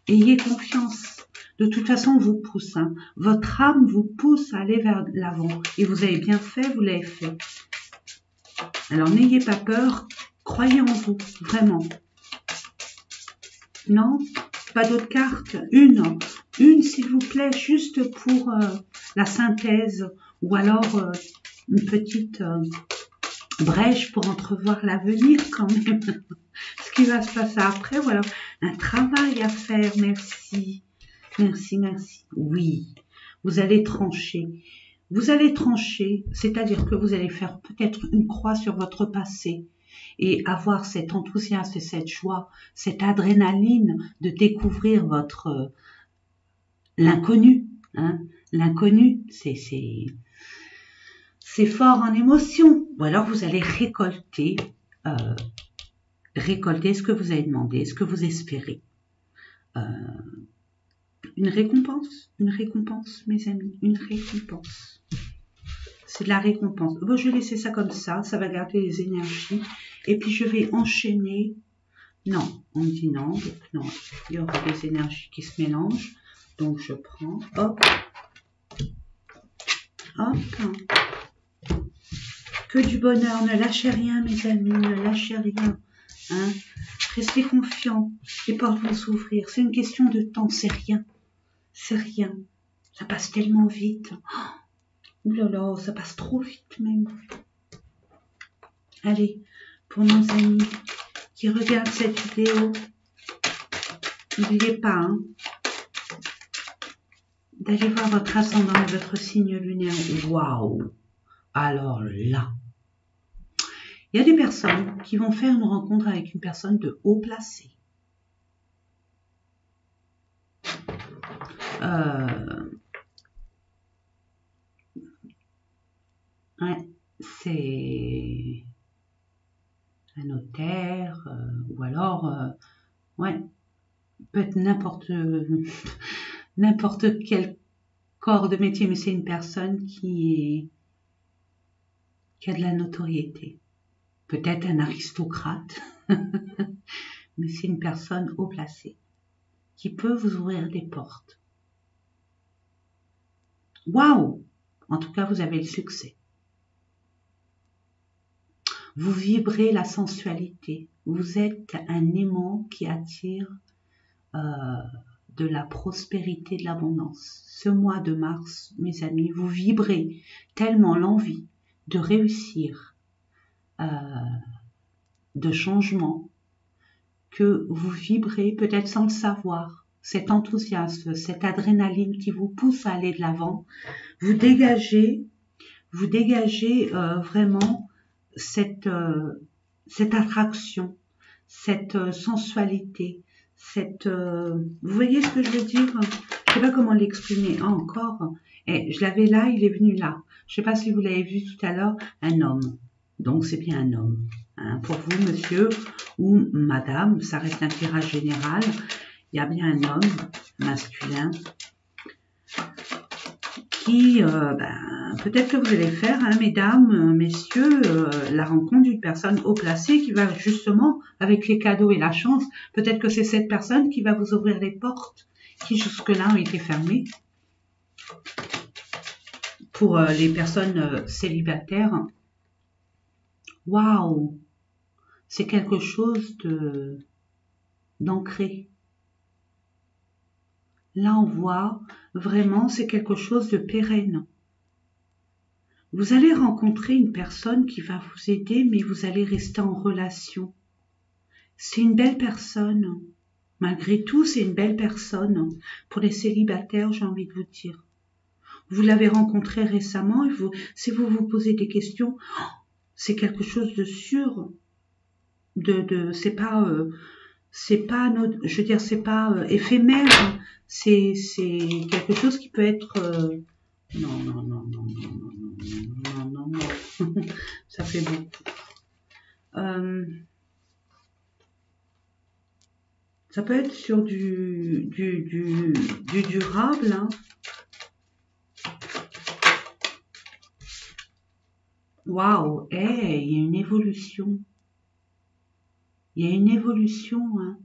Ayez confiance. De toute façon, on vous pousse. Hein. Votre âme vous pousse à aller vers l'avant. Et vous avez bien fait, vous l'avez fait. Alors, n'ayez pas peur. Croyez en vous, vraiment. Non? Pas d'autres cartes? Une, s'il vous plaît, juste pour la synthèse. Ou alors, une petite... brèche pour entrevoir l'avenir quand même. Ce qui va se passer après, voilà. Un travail à faire, merci. Merci, merci. Oui, vous allez trancher. Vous allez trancher, c'est-à-dire que vous allez faire peut-être une croix sur votre passé et avoir cet enthousiasme et cette joie, cette adrénaline de découvrir votre l'inconnu. Hein. L'inconnu, c'est fort en émotion. Ou alors vous allez récolter ce que vous avez demandé, ce que vous espérez. Une récompense, mes amis, une récompense. C'est de la récompense. Bon, je vais laisser ça comme ça va garder les énergies. Et puis je vais enchaîner. Non, on dit non, donc non, il y aura des énergies qui se mélangent. Donc je prends, hop, hop. Que du bonheur, ne lâchez rien mes amis, ne lâchez rien. Hein. Restez confiants, les portes vont s'ouvrir. C'est une question de temps, c'est rien. C'est rien. Ça passe tellement vite. Ouh là là, ça passe trop vite même. Allez, pour nos amis qui regardent cette vidéo, n'oubliez pas hein, d'aller voir votre ascendant et votre signe lunaire. Waouh! Alors là, il y a des personnes qui vont faire une rencontre avec une personne de haut placé. Ouais, c'est un notaire ou alors, ouais, peut-être n'importe quel corps de métier, mais c'est une personne qui a de la notoriété. Peut-être un aristocrate, mais c'est une personne haut placée qui peut vous ouvrir des portes. Waouh! En tout cas, vous avez le succès. Vous vibrez la sensualité. Vous êtes un aimant qui attire de la prospérité, de l'abondance. Ce mois de mars, mes amis, vous vibrez tellement l'envie de réussir, de changement, que vous vibrez peut-être sans le savoir. Cet enthousiasme, cette adrénaline qui vous pousse à aller de l'avant, vous dégagez vraiment cette attraction, cette sensualité, vous voyez ce que je veux dire? Je sais pas comment l'exprimer encore. Et je l'avais là, il est venu là. Je sais pas si vous l'avez vu tout à l'heure, un homme. Donc c'est bien un homme. Hein, pour vous, monsieur ou madame, ça reste un tirage général. Il y a bien un homme masculin qui, peut-être que vous allez faire, hein, mesdames, messieurs, la rencontre d'une personne haut placée qui va justement, avec les cadeaux et la chance, peut-être que c'est cette personne qui va vous ouvrir les portes qui jusque-là ont été fermées. Pour les personnes célibataires, waouh, c'est quelque chose d'ancré. Là, on voit vraiment, c'est quelque chose de pérenne. Vous allez rencontrer une personne qui va vous aider, mais vous allez rester en relation. C'est une belle personne. Malgré tout, c'est une belle personne. Pour les célibataires, j'ai envie de vous dire. Vous l'avez rencontré récemment et si vous vous posez des questions, c'est quelque chose de sûr. C'est pas je veux dire, c'est pas éphémère. C'est quelque chose qui peut être non, ça fait beaucoup. Ça peut être sur du durable, hein. Waouh, hey, il y a une évolution. Il y a une évolution, hein,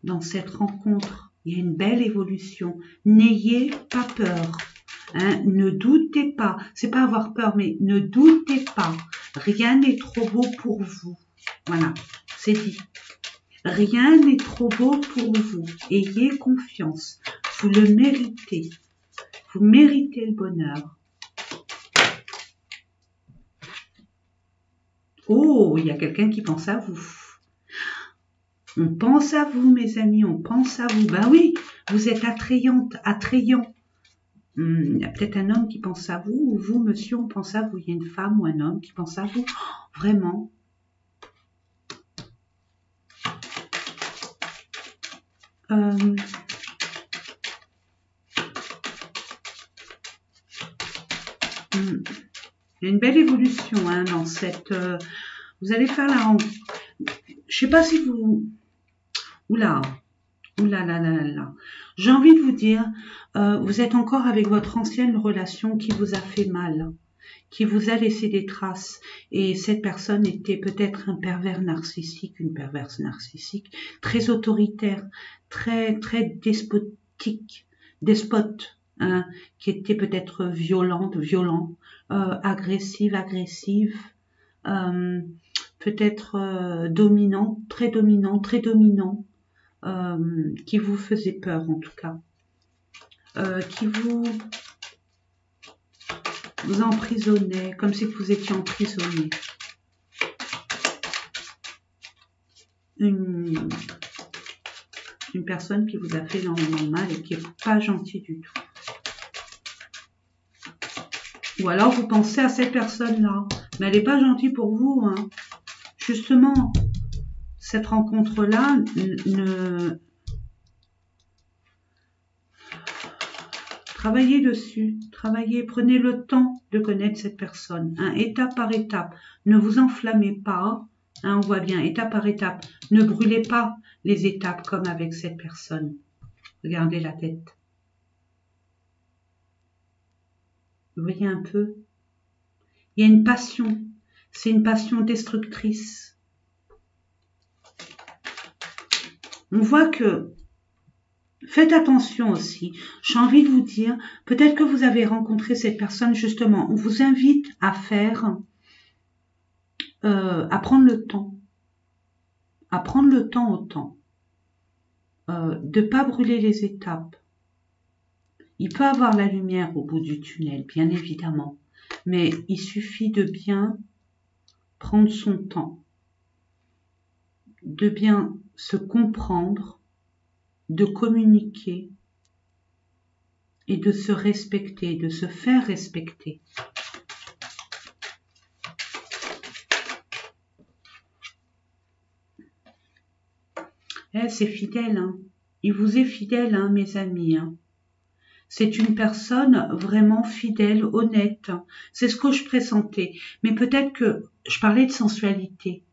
dans cette rencontre. Il y a une belle évolution. N'ayez pas peur. Hein, ne doutez pas. C'est pas avoir peur, mais ne doutez pas. Rien n'est trop beau pour vous. Voilà, c'est dit. Rien n'est trop beau pour vous. Ayez confiance. Vous le méritez. Vous méritez le bonheur. Oh, il y a quelqu'un qui pense à vous. On pense à vous, mes amis, on pense à vous. Ben oui, vous êtes attrayante, attrayant. Il y a peut-être un homme qui pense à vous, ou vous, monsieur, on pense à vous. Il y a une femme ou un homme qui pense à vous. Oh, vraiment. Il y a une belle évolution, hein, dans cette... vous allez faire la rencontre. Je sais pas si vous... Oula, là. J'ai envie de vous dire, vous êtes encore avec votre ancienne relation qui vous a fait mal, qui vous a laissé des traces. Et cette personne était peut-être un pervers narcissique, une perverse narcissique, très autoritaire, très despote, hein, qui était peut-être violent, agressive, peut-être dominant, très dominant, qui vous faisait peur en tout cas, qui vous emprisonnait, comme si vous étiez emprisonné. Une personne qui vous a fait énormément de mal et qui n'est pas gentille du tout. Ou alors vous pensez à cette personne-là, mais elle n'est pas gentille pour vous, hein. Justement, cette rencontre-là travaillez dessus, prenez le temps de connaître cette personne, hein, étape par étape. Ne vous enflammez pas, hein, on voit bien, étape par étape. Ne brûlez pas les étapes comme avec cette personne. Regardez la tête. Vous voyez un peu? Il y a une passion, c'est une passion destructrice. On voit que, faites attention aussi, j'ai envie de vous dire, peut-être que vous avez rencontré cette personne justement, on vous invite à faire, à prendre le temps au temps, de ne pas brûler les étapes. Il peut y avoir la lumière au bout du tunnel, bien évidemment, mais il suffit de bien prendre son temps, de bien se comprendre, de communiquer et de se respecter, de se faire respecter. C'est fidèle, hein. Il vous est fidèle, hein, mes amis, hein. C'est une personne vraiment fidèle, honnête. C'est ce que je pressentais. Mais peut-être que je parlais de sensualité.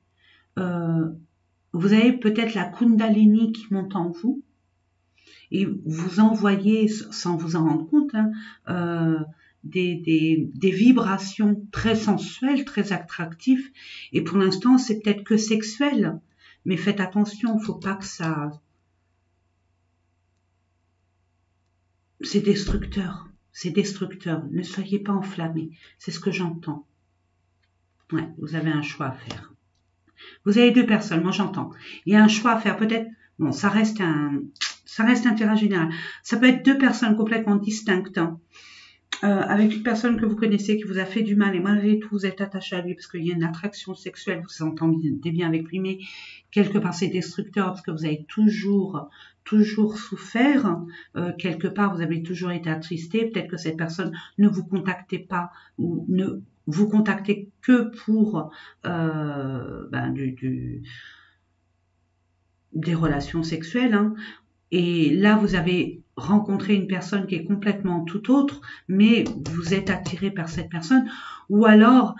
Vous avez peut-être la Kundalini qui monte en vous. et vous envoyez, sans vous en rendre compte, hein, des vibrations très sensuelles, très attractives. Et pour l'instant, c'est peut-être que sexuel. Mais faites attention, faut pas que ça... C'est destructeur. C'est destructeur. Ne soyez pas enflammés. C'est ce que j'entends. Ouais, vous avez un choix à faire. Vous avez deux personnes, moi j'entends. Il y a un choix à faire. Peut-être, bon, ça reste un terrain général. Ça peut être deux personnes complètement distinctes. Hein. Avec une personne que vous connaissez qui vous a fait du mal et malgré tout vous êtes attaché à lui parce qu'il y a une attraction sexuelle, vous vous entendez bien avec lui, mais quelque part c'est destructeur parce que vous avez toujours souffert, quelque part vous avez toujours été attristé, peut-être que cette personne ne vous contactait pas ou ne vous contactez que pour des relations sexuelles, hein. Et là, vous avez rencontré une personne qui est complètement tout autre, mais vous êtes attiré par cette personne. Ou alors,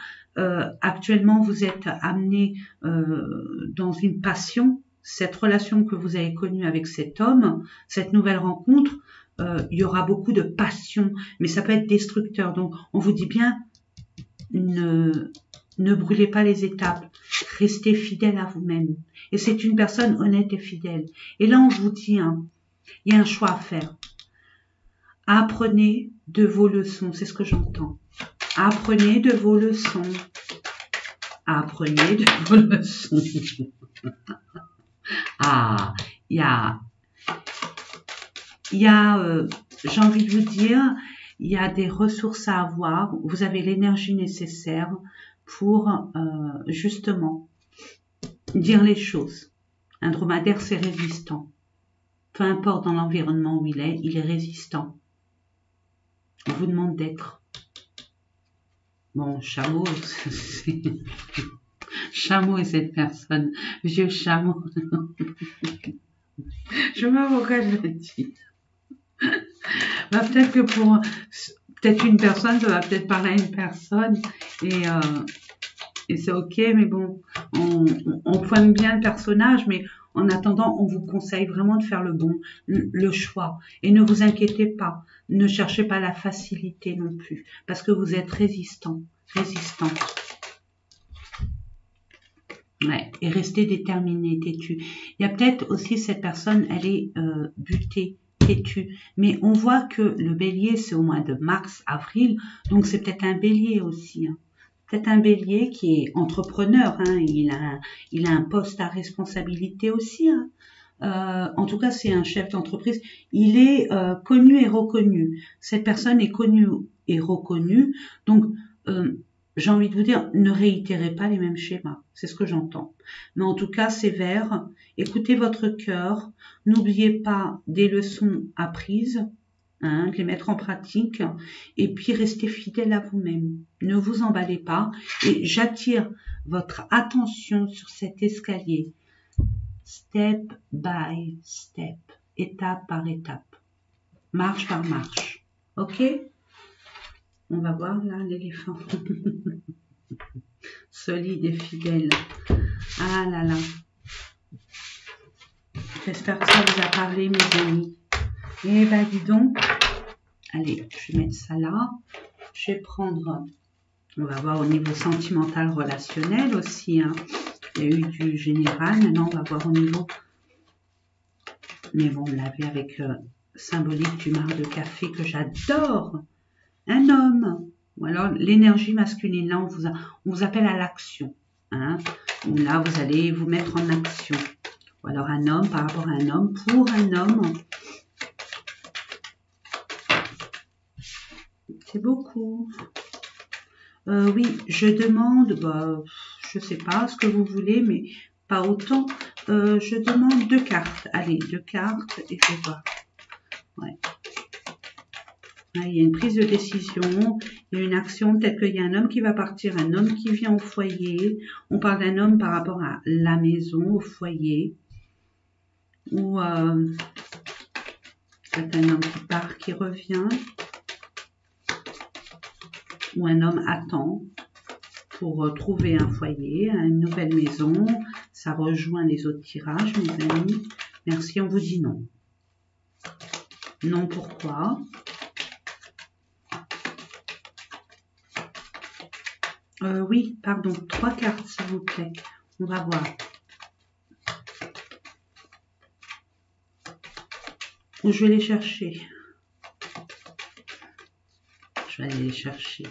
actuellement, vous êtes amené dans une passion. Cette relation que vous avez connue avec cet homme, cette nouvelle rencontre, il y aura beaucoup de passion, mais ça peut être destructeur. Donc, on vous dit bien, ne brûlez pas les étapes. Restez fidèle à vous-même. Et c'est une personne honnête et fidèle. Et là, on vous dit, hein, il y a un choix à faire. Apprenez de vos leçons. C'est ce que j'entends. Apprenez de vos leçons. Apprenez de vos leçons. Ah, il y a j'ai envie de vous dire, il y a des ressources à avoir. Vous avez l'énergie nécessaire pour justement dire les choses. Un dromadaire, c'est résistant. Peu importe dans l'environnement où il est résistant. On vous demande d'être. Bon, chameau, chameau est cette personne. Vieux chameau. Je sais pas pourquoi je le dis. Bah, peut-être que pour peut-être une personne, ça va peut-être parler à une personne et c'est ok, mais bon, on pointe bien le personnage, mais en attendant, on vous conseille vraiment de faire le choix. Et ne vous inquiétez pas, ne cherchez pas la facilité non plus, parce que vous êtes résistant. Ouais, et restez déterminé, têtu. Il y a peut-être aussi cette personne, elle est butée, têtue. Mais on voit que le bélier, c'est au mois de mars, avril, donc c'est peut-être un bélier aussi. Hein. Peut-être un bélier qui est entrepreneur, hein, il a un poste à responsabilité aussi. Hein. En tout cas, c'est un chef d'entreprise. Il est connu et reconnu. Cette personne est connue et reconnue. Donc, j'ai envie de vous dire, ne réitérez pas les mêmes schémas. C'est ce que j'entends. Mais en tout cas, c'est vert. Écoutez votre cœur. N'oubliez pas des leçons apprises, hein, de les mettre en pratique. Et puis, restez fidèle à vous-même. Ne vous emballez pas. Et j'attire votre attention sur cet escalier. Step by step. Étape par étape. Marche par marche. Ok ? On va voir là l'éléphant. Solide et fidèle. Ah là là. J'espère que ça vous a parlé, mes amis. Eh ben dis donc. Allez, je vais mettre ça là. Je vais prendre... On va voir au niveau sentimental, relationnel aussi. Hein. Il y a eu du général. Maintenant, on va voir au niveau... Mais bon, on l'avait avec symbolique du marc de café que j'adore. Un homme, ou alors l'énergie masculine, là on vous appelle à l'action, hein, où là vous allez vous mettre en action, ou alors un homme par rapport à un homme, pour un homme, c'est beaucoup, oui, je demande, je sais pas ce que vous voulez, mais pas autant, je demande 2 cartes, allez, 2 cartes, et je vais voir, ouais. Il y a une prise de décision, il y a une action, peut-être qu'il y a un homme qui va partir, un homme qui vient au foyer. On parle d'un homme par rapport à la maison, au foyer. Ou c'est un homme qui part, qui revient. Ou un homme attend pour trouver un foyer, une nouvelle maison. Ça rejoint les autres tirages, mes amis. Merci, on vous dit non. Non, pourquoi? Oui, pardon, 3 cartes, s'il vous plaît. On va voir. Où je vais les chercher. Je vais aller les chercher.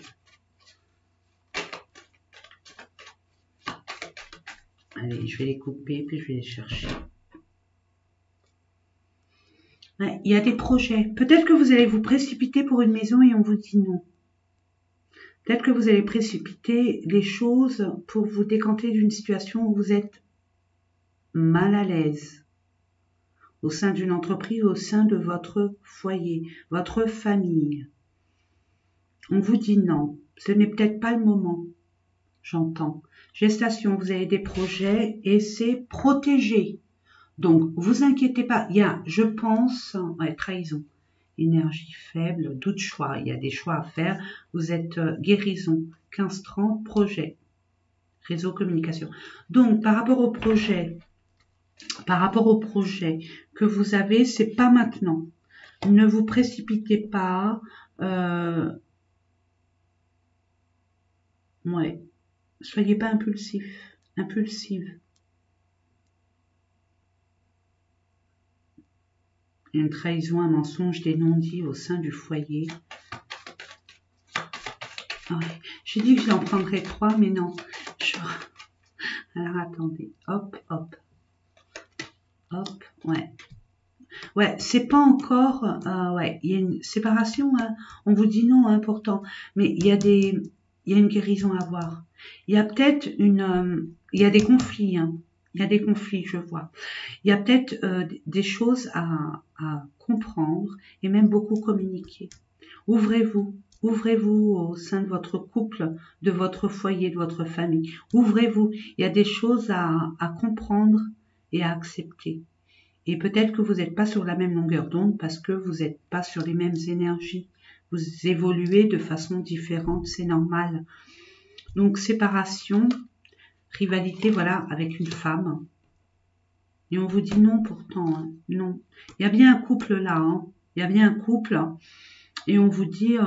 Allez, je vais les couper, puis je vais les chercher. Ouais, il y a des projets. Peut-être que vous allez vous précipiter pour une maison et on vous dit non. Peut-être que vous allez précipiter les choses pour vous décanter d'une situation où vous êtes mal à l'aise. Au sein d'une entreprise, au sein de votre foyer, votre famille. On vous dit non. Ce n'est peut-être pas le moment. J'entends. Gestation, vous avez des projets et c'est protégé. Donc, vous inquiétez pas. Il y a, je pense, ouais, trahison, énergie faible, doute choix. Il y a des choix à faire. Vous êtes guérison, 15-30, projet, réseau communication. Donc, par rapport au projet que vous avez, c'est pas maintenant. Ne vous précipitez pas. Ouais. Soyez pas impulsive. Une trahison, un mensonge, des non-dits au sein du foyer. Ouais. J'ai dit que j'en prendrais 3, mais non. Alors attendez, hop, ouais. Ouais, c'est pas encore, ouais, il y a une séparation, hein. On vous dit non, hein, pourtant, mais il y a une guérison à voir. Il y a peut-être il y a des conflits, hein. Il y a des conflits, je vois. Il y a peut-être des choses à comprendre et même beaucoup communiquer. Ouvrez-vous au sein de votre couple, de votre foyer, de votre famille. Ouvrez-vous. Il y a des choses à comprendre et à accepter. Et peut-être que vous n'êtes pas sur la même longueur d'onde parce que vous n'êtes pas sur les mêmes énergies. Vous évoluez de façon différente, c'est normal. Donc séparation, rivalité, voilà, avec une femme. Et on vous dit non pourtant, hein, non. Il y a bien un couple là, hein. Il y a bien un couple. Et on vous dit,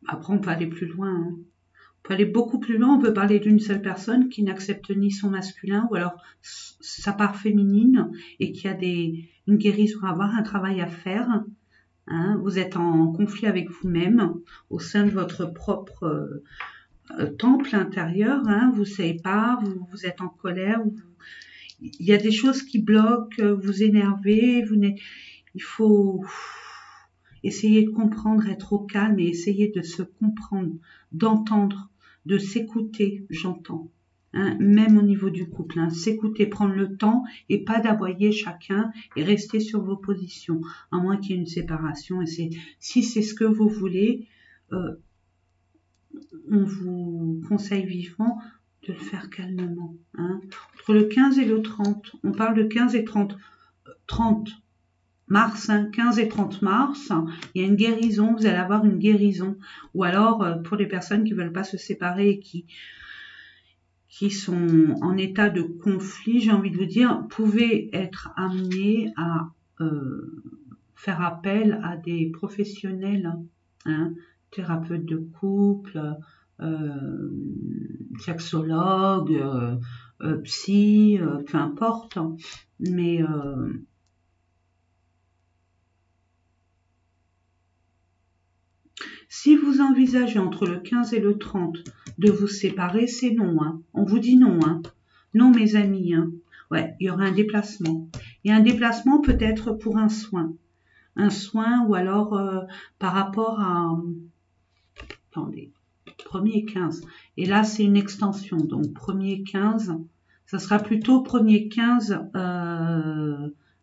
après on peut aller plus loin, hein. On peut aller beaucoup plus loin, on peut parler d'une seule personne qui n'accepte ni son masculin ou alors sa part féminine et qui a une guérison à avoir, un travail à faire. Hein. Vous êtes en conflit avec vous-même au sein de votre propre temple intérieur. Hein. Vous ne savez pas, vous êtes en colère. Il y a des choses qui bloquent, vous énervez. Il faut essayer de comprendre, être au calme et essayer de se comprendre, d'entendre, de s'écouter, j'entends. Hein, même au niveau du couple, hein, s'écouter, prendre le temps et pas d'aboyer chacun et rester sur vos positions, à moins qu'il y ait une séparation. Et si c'est ce que vous voulez, on vous conseille vivement de le faire calmement. Hein. Entre le 15 et le 30, on parle de 15 et 30 mars, hein, 15 et 30 mars, il y a une guérison, vous allez avoir une guérison. Ou alors, pour les personnes qui ne veulent pas se séparer et qui sont en état de conflit, j'ai envie de vous dire, pouvez être amenés à faire appel à des professionnels, hein, thérapeutes de couple, sexologue, psy, peu importe, mais si vous envisagez entre le 15 et le 30 de vous séparer, c'est non. Hein. On vous dit non. Hein. Non, mes amis. Hein. Ouais, il y aura un déplacement. Il y a un déplacement peut-être pour un soin. Un soin ou alors par rapport à... Attendez. 1er 15. Et là, c'est une extension. Donc, 1er 15, ça sera plutôt 1er 15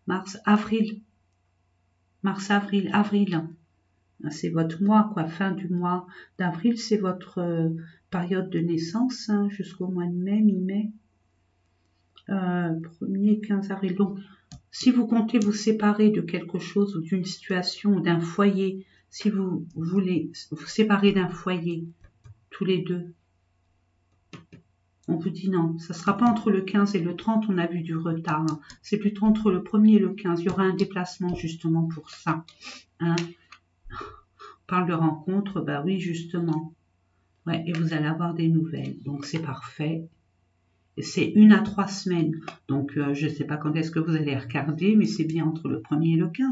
mars, avril. Mars, avril. C'est votre mois, quoi. Fin du mois d'avril, c'est votre période de naissance, hein, jusqu'au mois de mai, mi-mai. 1er 15 avril. Donc, si vous comptez vous séparer de quelque chose ou d'une situation ou d'un foyer, si vous voulez vous séparer d'un foyer, tous les deux, On vous dit non, ça ne sera pas entre le 15 et le 30, on a vu du retard. Hein. C'est plutôt entre le 1er et le 15. Il y aura un déplacement justement pour ça. Hein. On parle de rencontre, bah oui, justement. Ouais, et vous allez avoir des nouvelles. Donc c'est parfait. C'est 1 à 3 semaines. Donc je ne sais pas quand est-ce que vous allez regarder, mais c'est bien entre le 1er et le 15.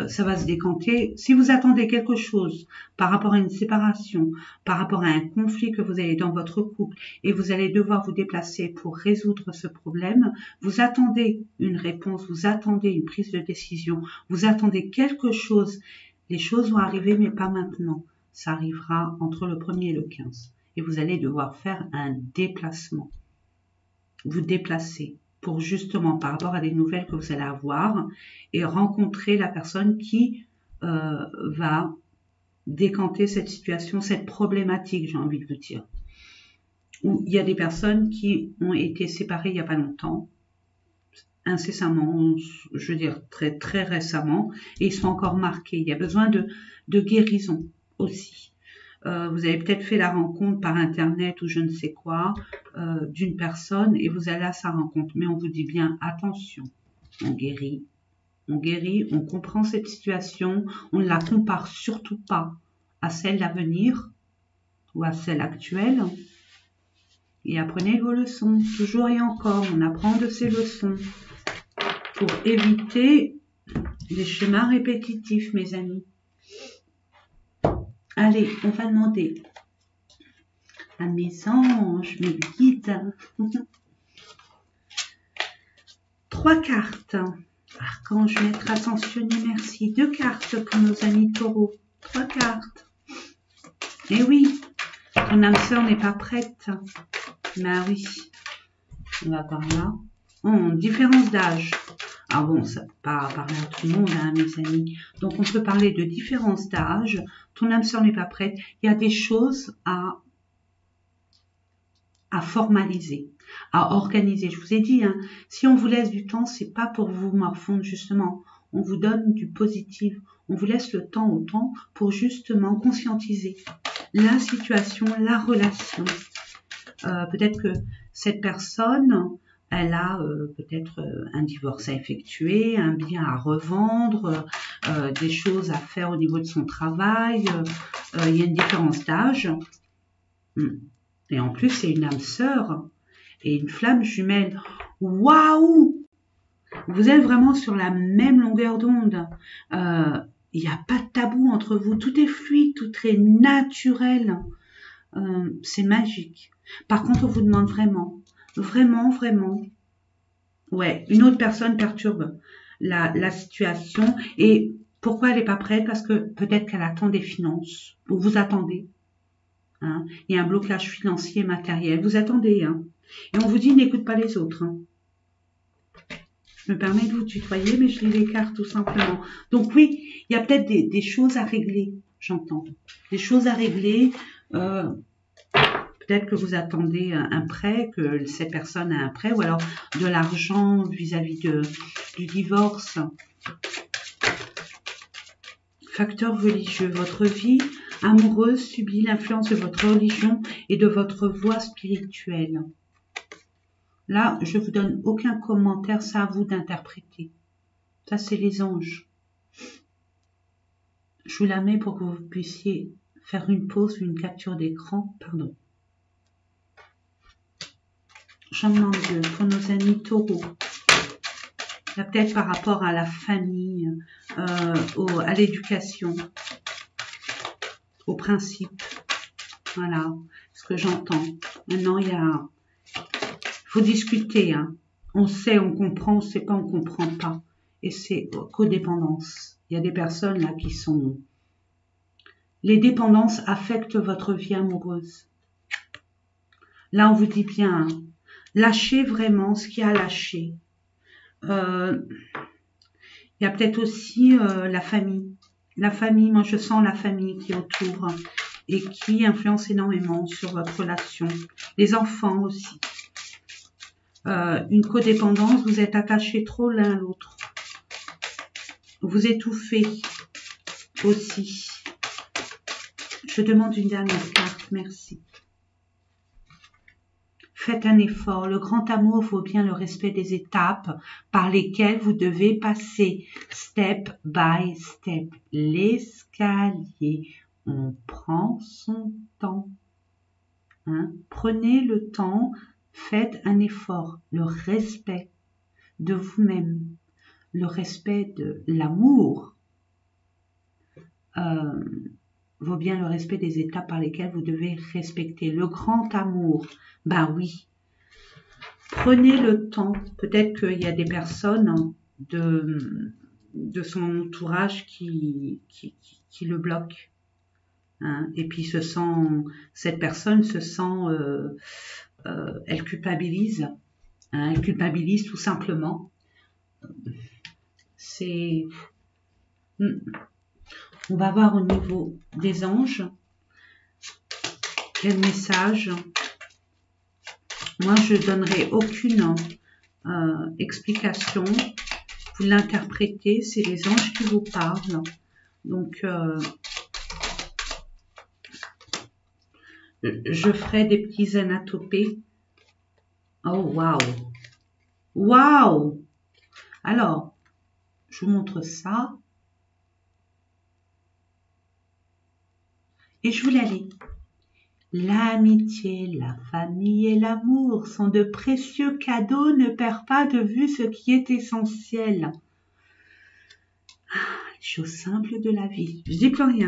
Ça va se décanter. Si vous attendez quelque chose par rapport à une séparation, par rapport à un conflit que vous avez dans votre couple et vous allez devoir vous déplacer pour résoudre ce problème, vous attendez une réponse, vous attendez une prise de décision, vous attendez quelque chose. Les choses vont arriver, mais pas maintenant. Ça arrivera entre le 1er et le 15. Et vous allez devoir faire un déplacement. Vous déplacer pour justement par rapport à des nouvelles que vous allez avoir et rencontrer la personne qui va décanter cette situation, cette problématique, j'ai envie de vous dire. Il y a des personnes qui ont été séparées il n'y a pas longtemps, incessamment, je veux dire très très récemment, et ils sont encore marqués. Il y a besoin de guérison aussi. Vous avez peut-être fait la rencontre par internet ou je ne sais quoi d'une personne et vous allez à sa rencontre. Mais on vous dit bien attention, on guérit, on comprend cette situation, on ne la compare surtout pas à celle d'avenir ou à celle actuelle. Et apprenez vos leçons, toujours et encore, on apprend de ces leçons pour éviter les schémas répétitifs, mes amis. Allez, on va demander à mes anges, mes guides. 3 cartes. Archange, maître ascensionné, merci. 2 cartes pour nos amis taureaux. 3 cartes. Eh oui, ton âme sœur n'est pas prête. Ben oui. On va par là. Oh, différence d'âge. Ah bon, ça ne peut pas parler à tout le monde, hein, mes amis. Donc, on peut parler de différence d'âge. Ton âme sœur n'est pas prête. Il y a des choses à formaliser, à organiser. Je vous ai dit, hein, si on vous laisse du temps, c'est pas pour vous morfondre, justement. On vous donne du positif. On vous laisse le temps au temps pour justement conscientiser la situation, la relation. Peut-être que cette personne, elle a peut-être un divorce à effectuer, un bien à revendre, des choses à faire au niveau de son travail. Il y a une différence d'âge. Et en plus, c'est une âme sœur et une flamme jumelle. Waouh! Vous êtes vraiment sur la même longueur d'onde. Il n'y a pas de tabou entre vous. Tout est fluide, tout est naturel. C'est magique. Par contre, on vous demande vraiment, vraiment, ouais, une autre personne perturbe la situation. Et pourquoi elle n'est pas prête? Parce que peut-être qu'elle attend des finances. Ou vous attendez. Hein. Il y a un blocage financier, matériel. Vous attendez. Hein. Et on vous dit, n'écoute pas les autres. Hein. Je me permets de vous tutoyer, mais je lis les cartes tout simplement. Donc oui, il y a peut-être des choses à régler, j'entends. Des choses à régler. Peut-être que vous attendez un prêt, que cette personne a un prêt, ou alors de l'argent vis-à-vis du divorce. Facteur religieux. Votre vie amoureuse subit l'influence de votre religion et de votre voie spirituelle. Là, je ne vous donne aucun commentaire, c'est à vous d'interpréter. Ça, c'est les anges. Je vous la mets pour que vous puissiez faire une pause, une capture d'écran. Pardon. J'en demande deux pour nos amis taureaux. Là, peut-être par rapport à la famille, à l'éducation, au principe. Voilà ce que j'entends. Maintenant, il faut discuter. Hein. On sait, on comprend, on ne sait pas, on ne comprend pas. Et c'est codépendance. Il y a des personnes là qui sont... Les dépendances affectent votre vie amoureuse. Là, on vous dit bien, hein, lâchez vraiment ce qu'il y a à lâcher. Il y a peut-être aussi la famille. La famille, moi je sens la famille qui est autour et qui influence énormément sur votre relation. Les enfants aussi. Une codépendance, vous êtes attachés trop l'un à l'autre. Vous étouffez aussi. Je demande une dernière carte, merci. Faites un effort. Le grand amour vaut bien le respect des étapes par lesquelles vous devez passer. Step by step. L'escalier. On prend son temps. Hein? Prenez le temps. Faites un effort. Le respect de vous-même. Le respect de l'amour. Vaut bien le respect des étapes par lesquelles vous devez respecter. Le grand amour, ben oui, prenez le temps. Peut-être qu'il y a des personnes de son entourage qui le bloquent. Hein, et puis cette personne se sent, elle culpabilise. Hein, elle culpabilise tout simplement. C'est... On va voir au niveau des anges. Quel message? Moi, je donnerai aucune explication. Vous l'interprétez, c'est les anges qui vous parlent. Donc, je ferai des petits anatopées. Oh, waouh! Waouh! Alors, je vous montre ça. Et je vous la lis. L'amitié, la famille et l'amour sont de précieux cadeaux. Ne perds pas de vue ce qui est essentiel. Les choses simples de la vie. Je dis plus rien.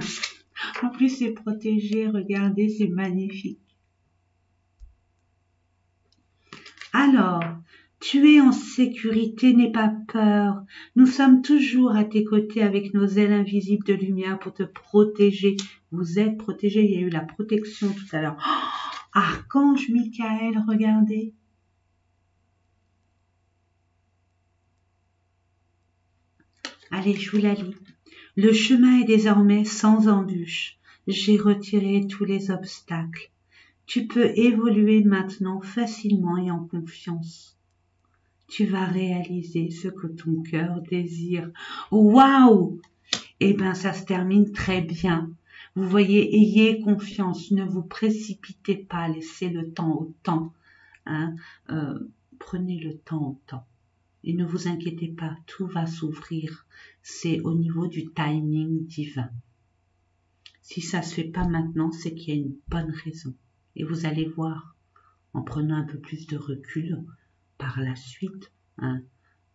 En plus, c'est protégé. Regardez, c'est magnifique. Alors, tu es en sécurité, n'aie pas peur. Nous sommes toujours à tes côtés avec nos ailes invisibles de lumière pour te protéger. Vous êtes protégé. Il y a eu la protection tout à l'heure. Oh, Archange Michael, regardez. Allez, je vous la lis. Le chemin est désormais sans embûche. J'ai retiré tous les obstacles. Tu peux évoluer maintenant facilement et en confiance. Tu vas réaliser ce que ton cœur désire. Waouh! Eh bien, ça se termine très bien. Vous voyez, ayez confiance, ne vous précipitez pas, laissez le temps au temps. Hein? Prenez le temps au temps. Et ne vous inquiétez pas, tout va s'ouvrir. C'est au niveau du timing divin. Si ça ne se fait pas maintenant, c'est qu'il y a une bonne raison. Et vous allez voir, en prenant un peu plus de recul, par la suite, hein,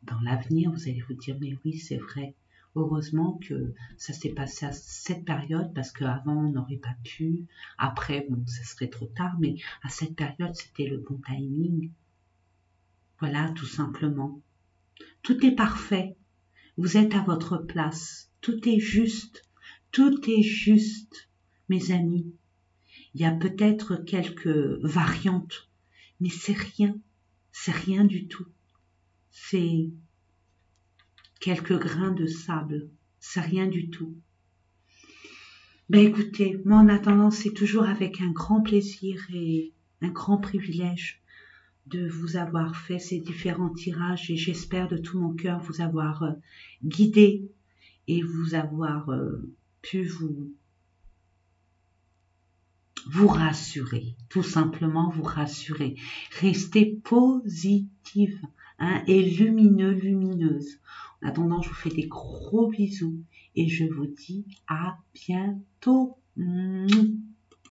dans l'avenir, vous allez vous dire, mais oui, c'est vrai. Heureusement que ça s'est passé à cette période, parce qu'avant, on n'aurait pas pu. Après, bon, ça serait trop tard, mais à cette période, c'était le bon timing. Voilà, tout simplement. Tout est parfait. Vous êtes à votre place. Tout est juste. Tout est juste, mes amis. Il y a peut-être quelques variantes, mais c'est rien. C'est rien du tout. C'est quelques grains de sable. C'est rien du tout. Ben écoutez, moi en attendant, c'est toujours avec un grand plaisir et un grand privilège de vous avoir fait ces différents tirages et j'espère de tout mon cœur vous avoir guidé et vous avoir pu vous rassurer, tout simplement vous rassurer. Restez positive hein, et lumineuse. En attendant, je vous fais des gros bisous et je vous dis à bientôt.